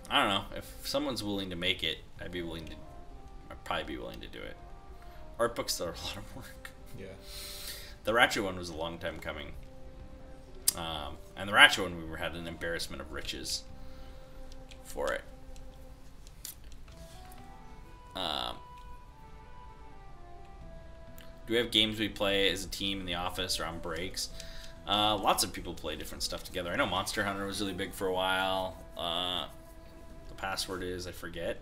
I don't know. If someone's willing to make it, I'd probably be willing to do it. Art books are a lot of work. Yeah. The Ratchet one was a long time coming. And the Ratchet one, we had an embarrassment of riches for it. Do we have games we play as a team in the office or on breaks? Lots of people play different stuff together. I know Monster Hunter was really big for a while. The password is, I forget.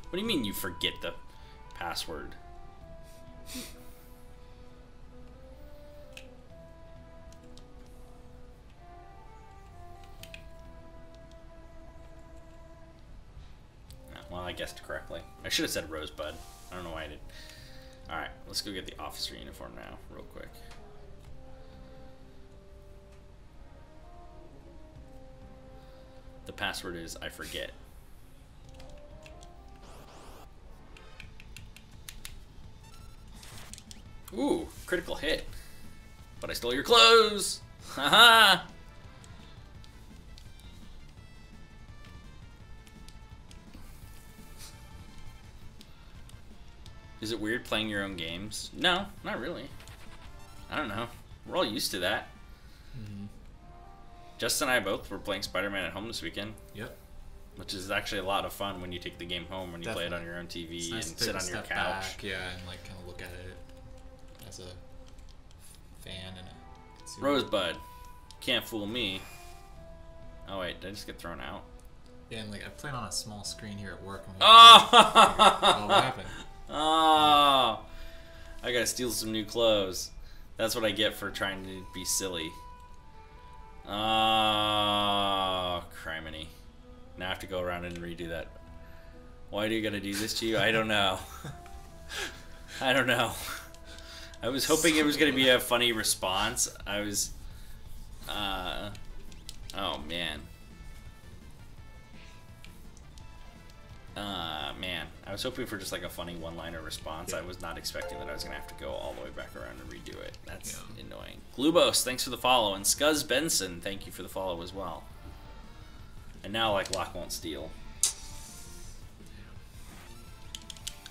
What do you mean you forget the password? Well, I guessed correctly. I should have said Rosebud. I don't know why I did. Alright, let's go get the officer uniform now, real quick. The password is, I forget. Ooh, critical hit. But I stole your clothes! Haha! Is it weird playing your own games? No, not really. I don't know. We're all used to that. Mm-hmm. Justin and I both were playing Spider-Man at home this weekend. Yep. Which is actually a lot of fun when you take the game home and you play it on your own TV and sit on your couch. Back, yeah, and like kind of look at it as a fan and a consumer. Rosebud, can't fool me. Oh wait, did I just get thrown out? Yeah, and like I played on a small screen here at work. And Oh! What happened? Oh! I gotta steal some new clothes. That's what I get for trying to be silly. Oh, criminy. Now I have to go around and redo that. Why do you gotta do this to you? I don't know. I don't know. I was hoping it was gonna be a funny response. I was... oh, man. Man. I was hoping for just like a funny one-liner response. Yeah. I was not expecting that I was going to have to go all the way back around and redo it. That's annoying. Glubos, thanks for the follow. And Scuzz Benson, thank you for the follow as well. And now, like, Lock Won't Steal.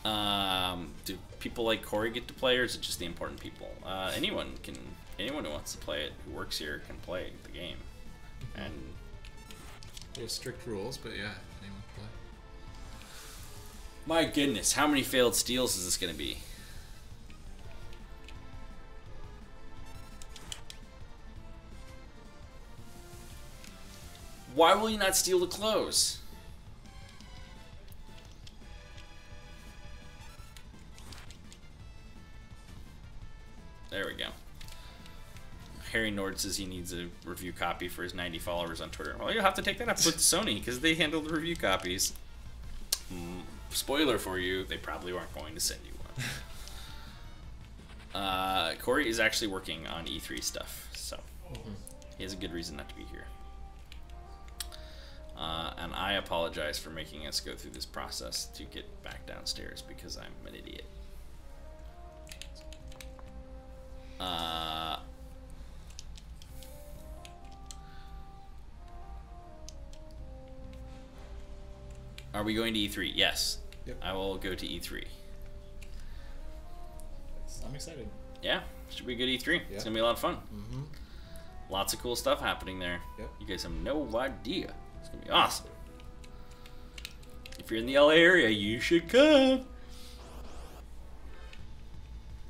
Do people like Corey get to play, or is it just the important people? Anyone who wants to play it, who works here, can play the game. And There's strict rules, but yeah, anyone can play. my goodness, how many failed steals is this going to be? Why will you not steal the clothes? There we go. Harry Nord says he needs a review copy for his 90 followers on Twitter. Well, you'll have to take that up with Sony because they handle the review copies. Spoiler for you, they probably weren't going to send you one. Corey is actually working on E3 stuff, so he has a good reason not to be here. And I apologize for making us go through this process to get back downstairs because I'm an idiot. Are we going to E3? Yes. Yep. I will go to E3. I'm excited. Yeah, should be a good E3. Yeah. It's gonna be a lot of fun. Mm-hmm. Lots of cool stuff happening there. Yep. You guys have no idea. It's gonna be awesome. If you're in the LA area, you should come.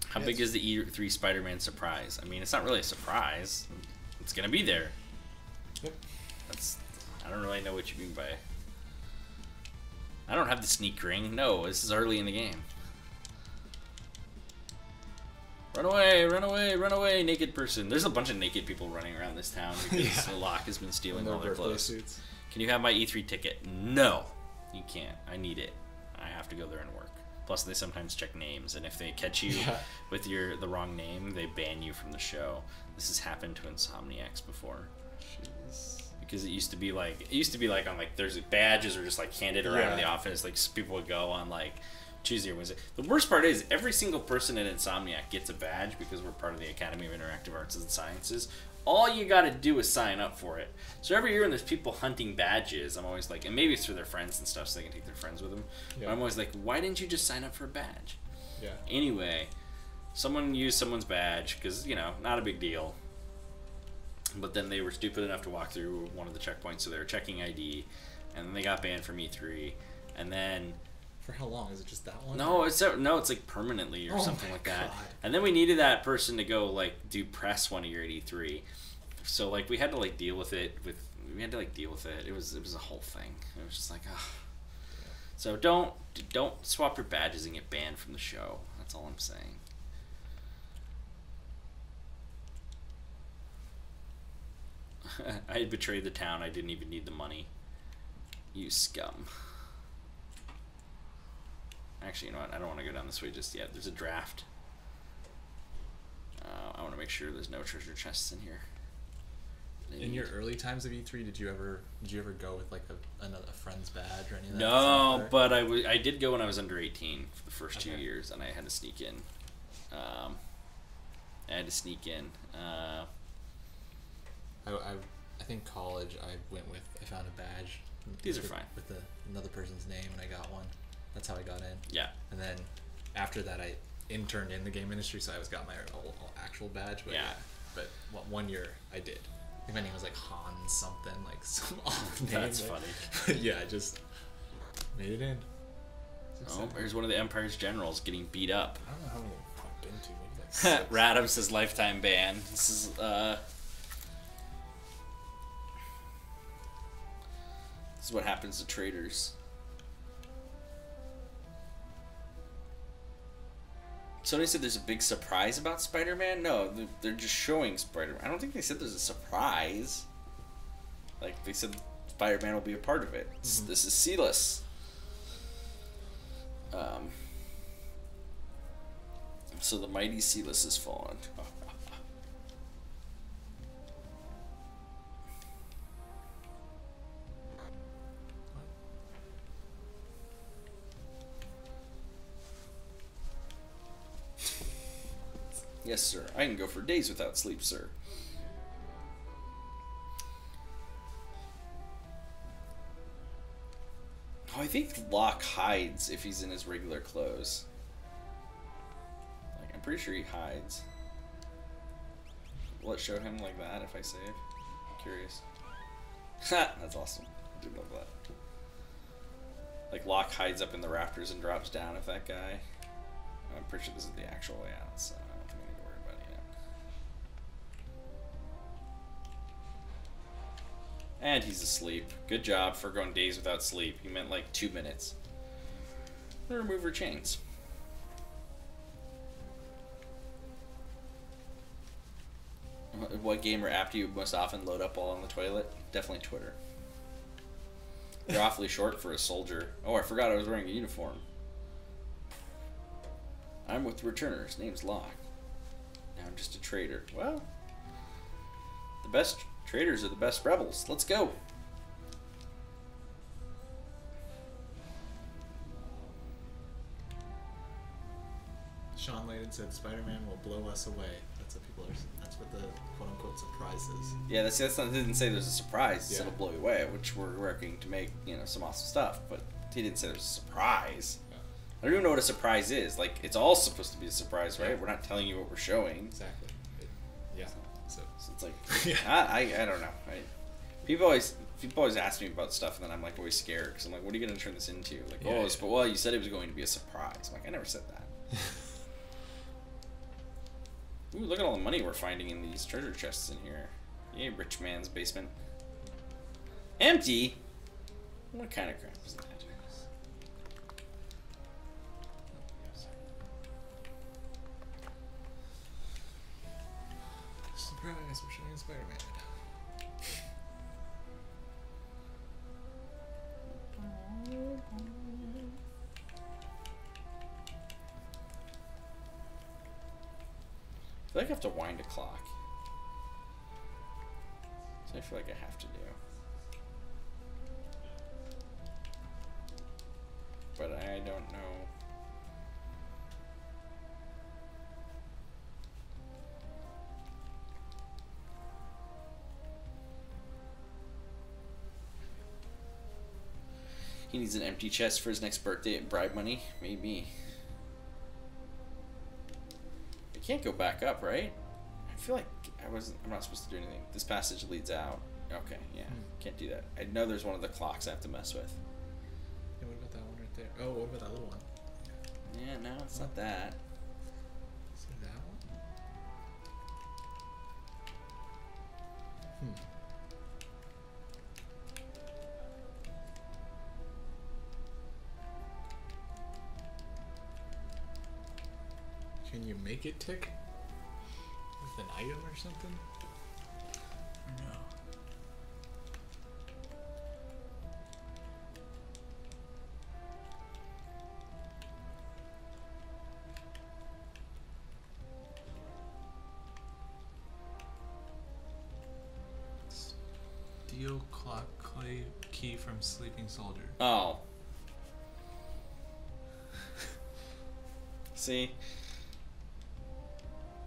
How big is the E3 Spider-Man surprise? I mean, it's not really a surprise. It's gonna be there. Yep. I don't really know what you mean by. I don't have the sneak ring. No, this is early in the game. Run away, run away, run away, naked person. There's a bunch of naked people running around this town because the lock has been stealing all their clothes. Suits. Can you have my E3 ticket? No, you can't. I need it. I have to go there and work. Plus, they sometimes check names, and if they catch you with the wrong name, they ban you from the show. This has happened to Insomniacs before. Jeez. Because it used to be like on like there's badges are just like handed around in the office. Like people would go on like Tuesday or Wednesday. The worst part is every single person at Insomniac gets a badge because we're part of the Academy of Interactive Arts and Sciences. All you got to do is sign up for it. So every year when there's people hunting badges, I'm always like, and maybe it's for their friends and stuff, so they can take their friends with them. Yeah. But I'm always like, why didn't you just sign up for a badge? Yeah. Anyway, someone used someone's badge because not a big deal. But then they were stupid enough to walk through one of the checkpoints, so they were checking ID, and then they got banned from E3, and then. For how long? Is it just that one? No, it's like permanently or something like that. God. And then we needed that person to go like do press one year at E3, so like we had to like deal with it. It was a whole thing. It was just like, ah. So don't swap your badges and get banned from the show. That's all I'm saying. I had betrayed the town. I didn't even need the money. You scum. Actually, you know what? I don't want to go down this way just yet. There's a draft. I want to make sure there's no treasure chests in here. In your early times of E3, did you ever go with like a friend's badge or anything? No, but I did go when I was under 18 for the first 2 years, and I had to sneak in. I think college I found a badge. These are fine. With another person's name, and I got one. That's how I got in. Yeah. And then after that, I interned in the game industry, so I got my actual badge. But but 1 year I did. I think my name was like Han something, like some off name. That's funny. Yeah, I just made it in. Oh, here's one of the Empire's generals getting beat up. I don't know how many I've been to. Maybe like 6. Radham says lifetime ban. This is what happens to traitors. Sony said there's a big surprise about Spider-Man. No, they're just showing Spider-Man. I don't think they said there's a surprise. Like, they said Spider-Man will be a part of it. Mm-hmm. This is Sealess. So the mighty Sealess has fallen. Yes, sir. I can go for days without sleep, sir. Oh, think Locke hides if he's in his regular clothes. Like, I'm pretty sure he hides. Will it show him like that if I save? I'm curious. Ha! That's awesome. I do love that. Like, Locke hides up in the rafters and drops down if that guy. I'm pretty sure this is the actual way out, so I don't think we need to worry about it yet. And he's asleep. Good job for going days without sleep. He meant like 2 minutes. Remove her chains. What game or app do you most often load up while on the toilet? Definitely Twitter. You're awfully short for a soldier. Oh, I forgot I was wearing a uniform. I'm with the returner. His name's Locke. Now I'm just a traitor. Well, the best traitors are the best rebels. Let's go. Sean Layden said Spider-Man will blow us away. That's what people are. That's what the quote-unquote surprise is. Yeah, that's not, didn't say there's a surprise. Yeah. It'll blow you away, which we're working to make, some awesome stuff. But he didn't say there's a surprise. Yeah. I don't even know what a surprise is. Like, it's all supposed to be a surprise, right? Yeah. We're not telling you what we're showing. Exactly. Yeah. So it's like, yeah. I don't know. People always ask me about stuff, and then I'm like always scared because I'm like, what are you going to turn this into? Like, well, you said it was going to be a surprise. I'm like, I never said that. Ooh, look at all the money we're finding in these treasure chests in here. Yay, rich man's basement. Empty? What kind of crap is that? Surprise, we're showing Spider-Man. I feel like I have to wind a clock. So I feel like I have to do. But I don't know. He needs an empty chest for his next birthday at bribe money? Maybe. I can't go back up, right? I feel like I'm not supposed to do anything. This passage leads out. Okay, yeah. Can't do that. I know there's one of the clocks I have to mess with. Yeah, what about that one right there? Oh, what about that little one? Yeah, no, it's not that. Is it that one? Can you make it tick with an item or something? No. Steal clock clay key from sleeping soldier. Oh. See?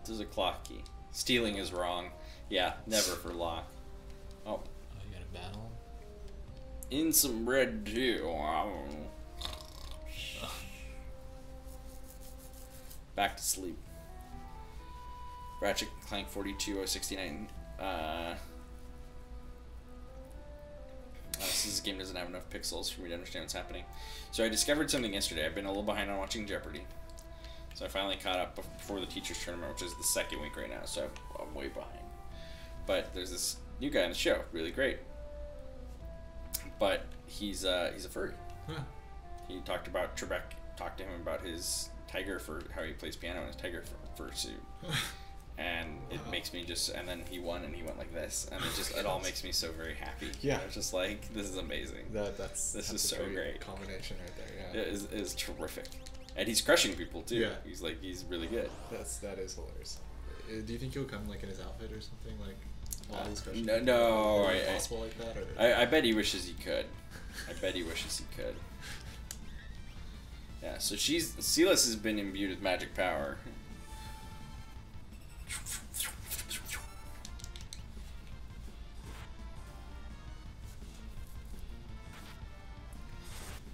This is a clock key. Stealing is wrong. Yeah, never for Locke. Oh. Oh, you got a battle? In some red too. Back to sleep. Ratchet Clank 42069. This game doesn't have enough pixels for me to understand what's happening. So I discovered something yesterday. I've been a little behind on watching Jeopardy. So I finally caught up before the teacher's tournament, which is the second week right now, so I'm way behind. But there's this new guy on the show, really great. But he's a furry. Huh. He talked about Trebek, talked to him about his tiger fur, how he plays piano in his tiger fur suit. And it makes me just, and then he won and he went like this, and it all makes me so very happy. Yeah. It's just like, this is amazing. This is a so great. Combination right there, yeah. It is terrific. And he's crushing people too. Yeah. He's really good. That is hilarious. Do you think he'll come like in his outfit or something like while he's crushing? No, people? no. Is it possible like that? Or? I bet he wishes he could. I bet he wishes he could. Yeah. So Silas has been imbued with magic power.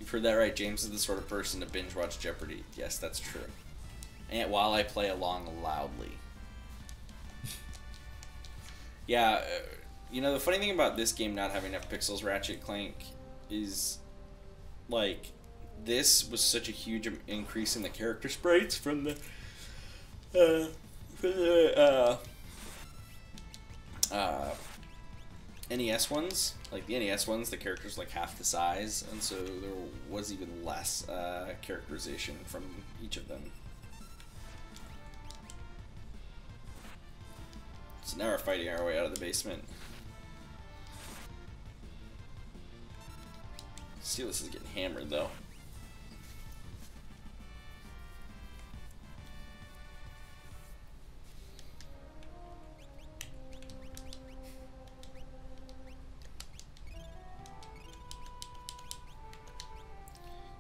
You've heard that right. James is the sort of person to binge watch Jeopardy. Yes, that's true. And while I play along loudly. Yeah, you know, the funny thing about this game not having enough pixels, Ratchet Clank, is, like, this was such a huge increase in the character sprites from the NES ones. Like, the NES ones, the characters like half the size, and so there was even less characterization from each of them. So now we're fighting our way out of the basement. Steelus is getting hammered, though.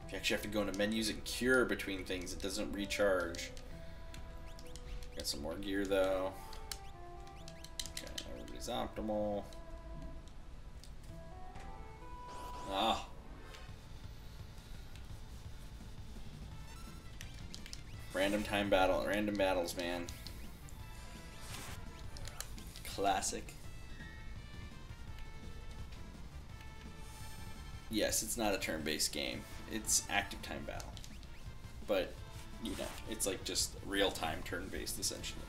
You actually have to go into menus and cure between things. It doesn't recharge. Got some more gear, though. Okay, everybody's optimal. Ah. Random battles, man. Classic. Yes, it's not a turn-based game. It's active time battle. But, you know, it's like just real-time turn-based, essentially.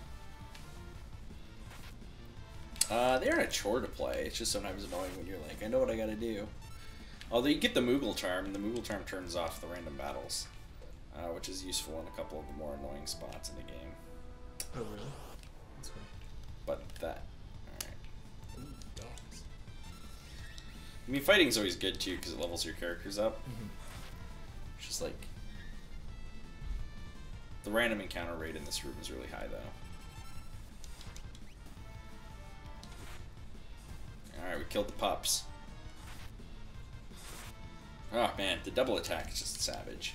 They aren't a chore to play. It's just sometimes annoying when you're like, I know what I gotta do. Although you get the Moogle Charm, and the Moogle Charm turns off the random battles, which is useful in a couple of the more annoying spots in the game. Oh, really? That's cool. But that... Alright. Ooh, dogs. I mean, fighting's always good, too, because it levels your characters up. Mm-hmm. It's just like... The random encounter rate in this room is really high, though. Alright, we killed the pups. Oh, man, the double attack is just savage.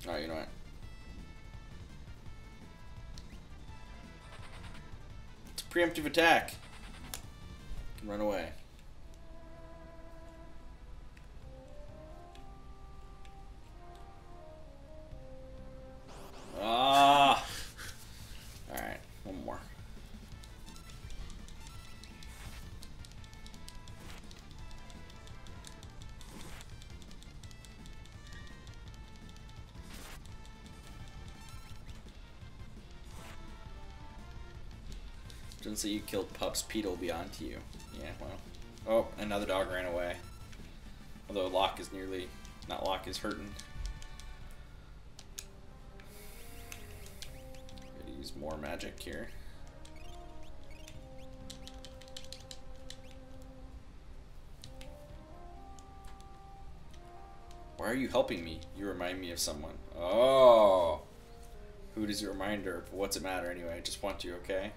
Oh, you know what? It's a preemptive attack. You can run away. Ah! Alright, one more. Doesn't say you killed pups, Pete will be on to you. Yeah, well. Oh, another dog ran away. Although Locke is nearly... Not Locke is hurting. Gotta use more magic here. Why are you helping me? You remind me of someone. Oh! Who does it remind her of? What's it matter anyway? I just want you, okay?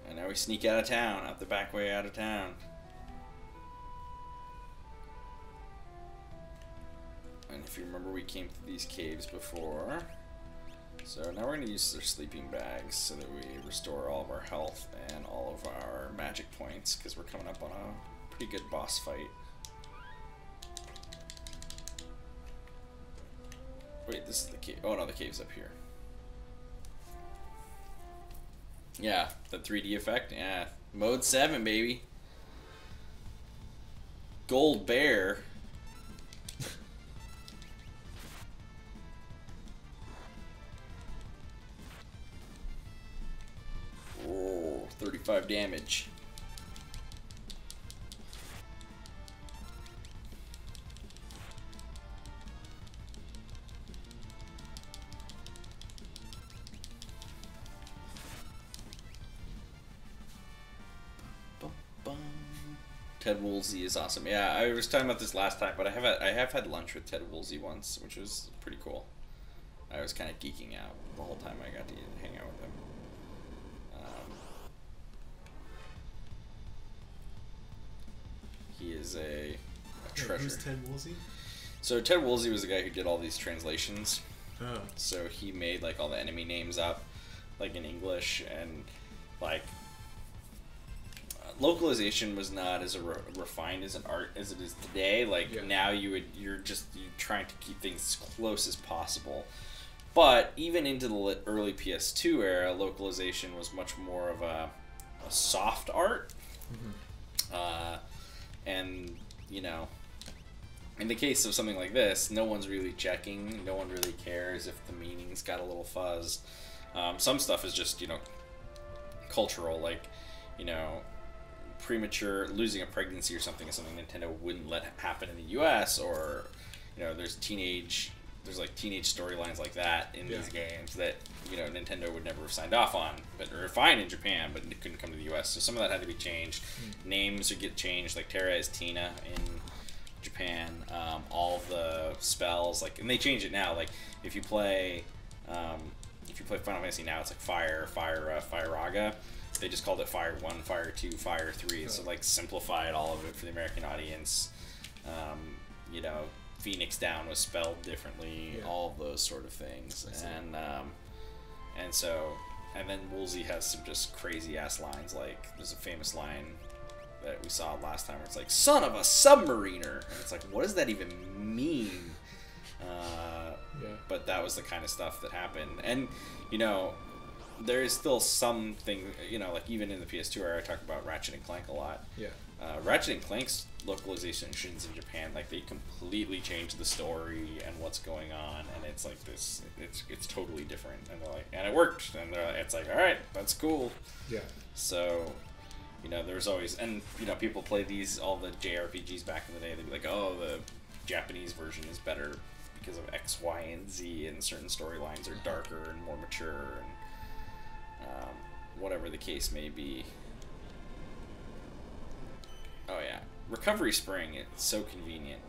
And now we sneak out of town, out the back way out of town. And if you remember, we came through these caves before. So now we're going to use their sleeping bags so that we restore all of our health and all of our magic points, because we're coming up on a pretty good boss fight. Wait, this is the cave. Oh no, the cave's up here. Yeah, the 3D effect. Yeah, mode 7, baby. Gold bear. Oh, 35 damage. Ted Woolsey is awesome. Yeah, I was talking about this last time, but I have had lunch with Ted Woolsey once, which was pretty cool. I was kind of geeking out the whole time I got to hang out with him. He is a treasure. Who's Ted Woolsey? So Ted Woolsey was the guy who did all these translations. Oh. So he made like all the enemy names up, like in English, and like localization was not as refined as an art as it is today. Like now you're trying to keep things as close as possible. But even into the early PS2 era, localization was much more of a soft art. And you know, in the case of something like this, no one's really checking. No one really cares if the meaning's got a little fuzz. Some stuff is just, you know, cultural, like, you know, losing a pregnancy or something is something Nintendo wouldn't let happen in the US, or, you know, there's like teenage storylines like that in these games that, you know, Nintendo would never have signed off on, but are fine in Japan, but it couldn't come to the US. So some of that had to be changed. Names would get changed, like Terra is Tina in Japan. All the spells, like, and they change it now. Like if you play Final Fantasy now, it's like Fire-Raga. They just called it Fire 1, Fire 2, Fire 3. So like simplified all of it for the American audience. You know, Phoenix Down was spelled differently. All of those sort of things. And then Woolsey has some just crazy ass lines. Like there's a famous line that we saw last time where it's like, "Son of a submariner," and it's like, what does that even mean? But that was the kind of stuff that happened. And you know, there is still something, you know, like even in the PS2 era, I talk about Ratchet and Clank a lot. Ratchet and Clank's localizations in Japan, like they completely changed the story and what's going on, and it's like this, it's totally different, and they're like, and it worked, and it's like, all right, that's cool. So, you know, there's always, and you know, people play all the JRPGs back in the day. They'd be like, oh, the Japanese version is better because of X, Y, and Z, and certain storylines are darker and more mature, and whatever the case may be. Oh yeah, Recovery Spring. It's so convenient.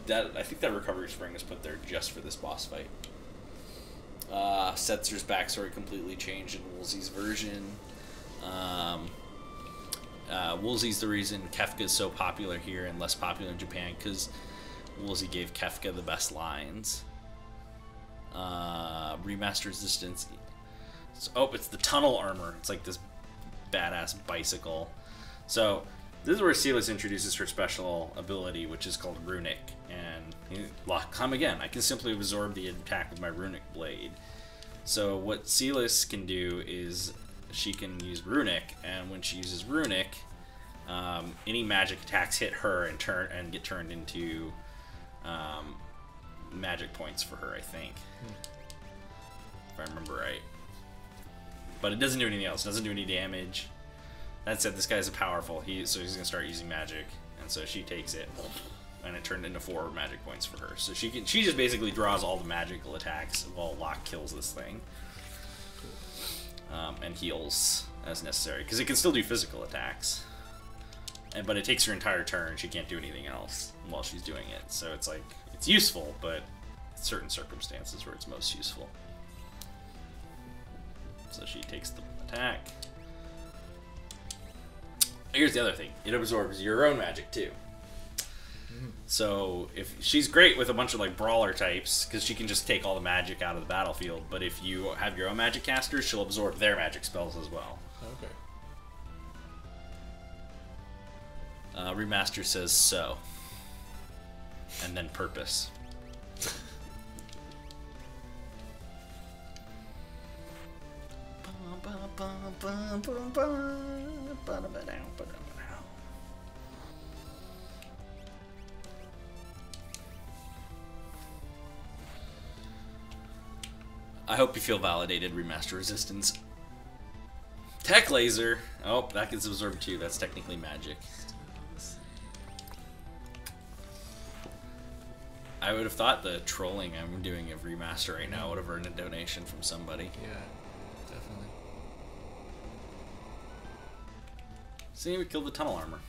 I think that Recovery Spring was put there just for this boss fight. Setzer's backstory completely changed in Woolsey's version. Woolsey's the reason Kefka's so popular here and less popular in Japan, because Woolsey gave Kefka the best lines. Remaster Resistance. It's the tunnel armor. It's like this badass bicycle. So this is where Celis introduces her special ability, which is called Runic. And come again. I can simply absorb the attack with my Runic blade. So what Celis can do is she can use Runic, and when she uses Runic, any magic attacks hit her and get turned into magic points for her, I think. If I remember right. But it doesn't do anything else. It doesn't do any damage. That said, this guy's powerful. So he's gonna start using magic, and so she takes it, and it turned into 4 magic points for her. So she just basically draws all the magical attacks while Locke kills this thing, and heals as necessary, because it can still do physical attacks. But it takes her entire turn. She can't do anything else while she's doing it. So it's like, it's useful, but certain circumstances where it's most useful. So she takes the attack. Here's the other thing. It absorbs your own magic, too. So if she's great with a bunch of like brawler types, because she can just take all the magic out of the battlefield, but if you have your own magic casters, she'll absorb their magic spells as well. Okay. Remaster says so. And then purpose. I hope you feel validated, Remaster Resistance. Tech Laser. Oh, that gets absorbed too. That's technically magic. I would have thought the trolling I'm doing of Remaster right now would have earned a donation from somebody. Yeah, definitely. See, we killed the tunnel armor.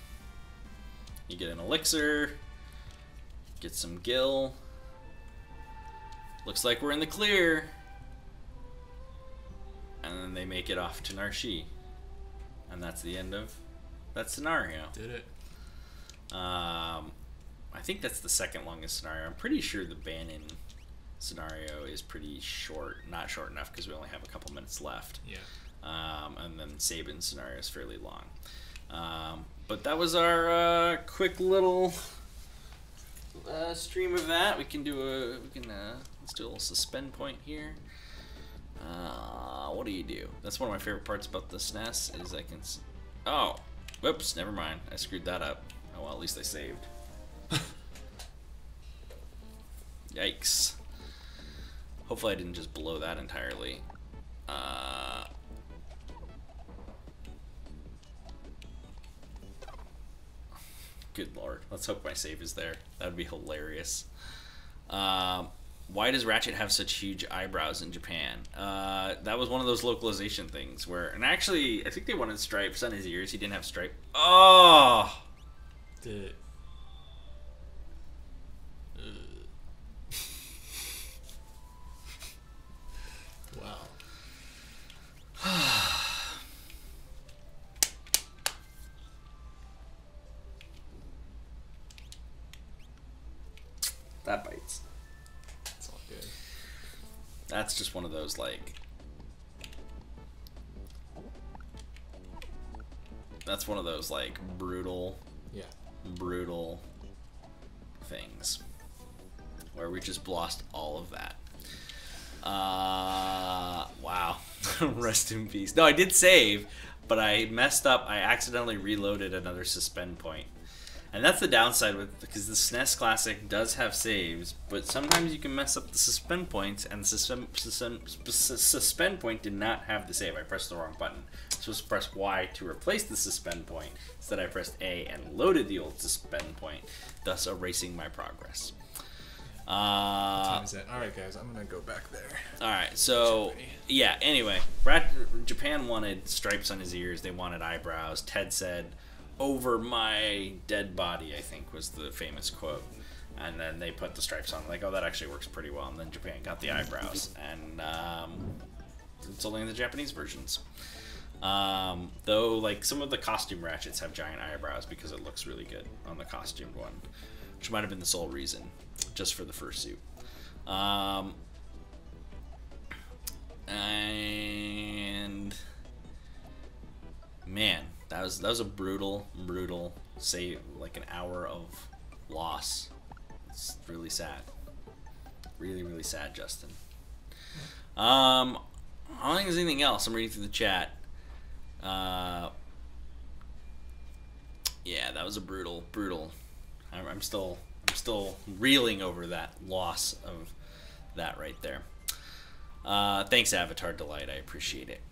You get an elixir, get some gil. Looks like we're in the clear. And then they make it off to Narshi. And that's the end of that scenario. Did it. I think that's the second longest scenario. I'm pretty sure the Bannon scenario is pretty short, not short enough because we only have a couple minutes left. Yeah. And then Saban's scenario is fairly long. But that was our quick little stream of that. We can do let's do a little suspend point here. What do you do? That's one of my favorite parts about the SNES is I can. Oh, whoops! Never mind. I screwed that up. Oh well, at least I saved. Yikes. Hopefully I didn't just blow that entirely. Good lord. Let's hope my save is there. That would be hilarious. Why does Ratchet have such huge eyebrows in Japan? That was one of those localization things where... And actually, I think they wanted stripes on his ears. He didn't have stripe. Oh! Did... Wow. That bites. It's all good. That's just one of those, like... That's one of those, like, brutal things. Where we just lost all of that. Wow. Rest in peace. No, I did save, but I messed up. I accidentally reloaded another suspend point. And that's the downside with because the SNES Classic does have saves, but sometimes you can mess up the suspend points, and the suspend point did not have the save. I pressed the wrong button. I was supposed to press Y to replace the suspend point. Instead, I pressed A and loaded the old suspend point, thus erasing my progress. What time is it? All right, guys, I'm gonna go back there. All right, so yeah. Anyway, Japan wanted stripes on his ears. They wanted eyebrows. Ted said, "Over my dead body," I think was the famous quote. And then they put the stripes on. Like, oh, that actually works pretty well. And then Japan got the eyebrows, and it's only in the Japanese versions. Though, like, some of the costume Ratchets have giant eyebrows because it looks really good on the costumed one, which might have been the sole reason, just for the fursuit. And man, that was a brutal save, like an hour of loss. It's really sad. Really sad, Justin. I don't think there's anything else. I'm reading through the chat. Yeah, that was a brutal. I'm still reeling over that loss of that right there. Thanks, Avatar Delight. I appreciate it.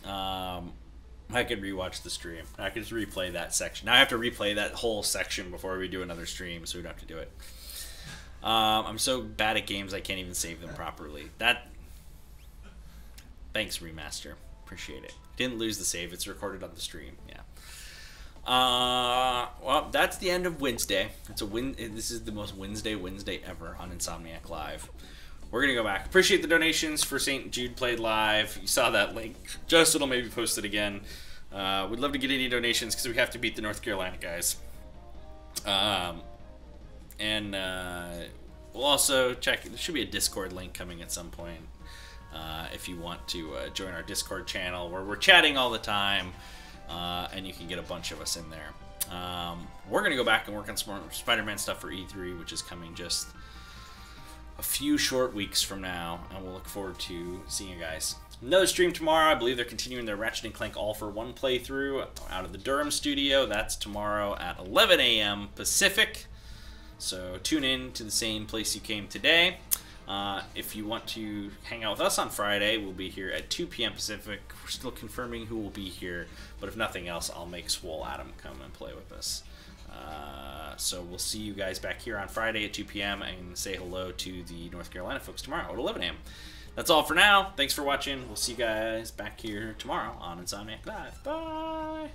I could rewatch the stream. I could just replay that section. Now I have to replay that whole section before we do another stream, so we don't have to do it. I'm so bad at games I can't even save them properly. Thanks, Remaster. Appreciate it. Didn't lose the save. It's recorded on the stream. Yeah. Well, that's the end of Wednesday. This is the most Wednesday ever on Insomniac Live. We're gonna go back. Appreciate the donations for St Jude Played Live. You saw that link. Justin will maybe post it again. We'd love to get any donations because we have to beat the North Carolina guys. We'll also check. There should be a Discord link coming at some point. If you want to join our Discord channel where we're chatting all the time, and you can get a bunch of us in there. We're going to go back and work on some more Spider-Man stuff for E3, which is coming just a few short weeks from now, and we'll look forward to seeing you guys. Another stream tomorrow. I believe they're continuing their Ratchet & Clank All for One playthrough out of the Durham studio. That's tomorrow at 11 a.m. Pacific. So tune in to the same place you came today. If you want to hang out with us on Friday, we'll be here at 2 p.m. Pacific. We're still confirming who will be here, but if nothing else, I'll make Swole Adam come and play with us. So we'll see you guys back here on Friday at 2 p.m. and say hello to the North Carolina folks tomorrow at 11 a.m. That's all for now. Thanks for watching. We'll see you guys back here tomorrow on Insomniac Live. Bye!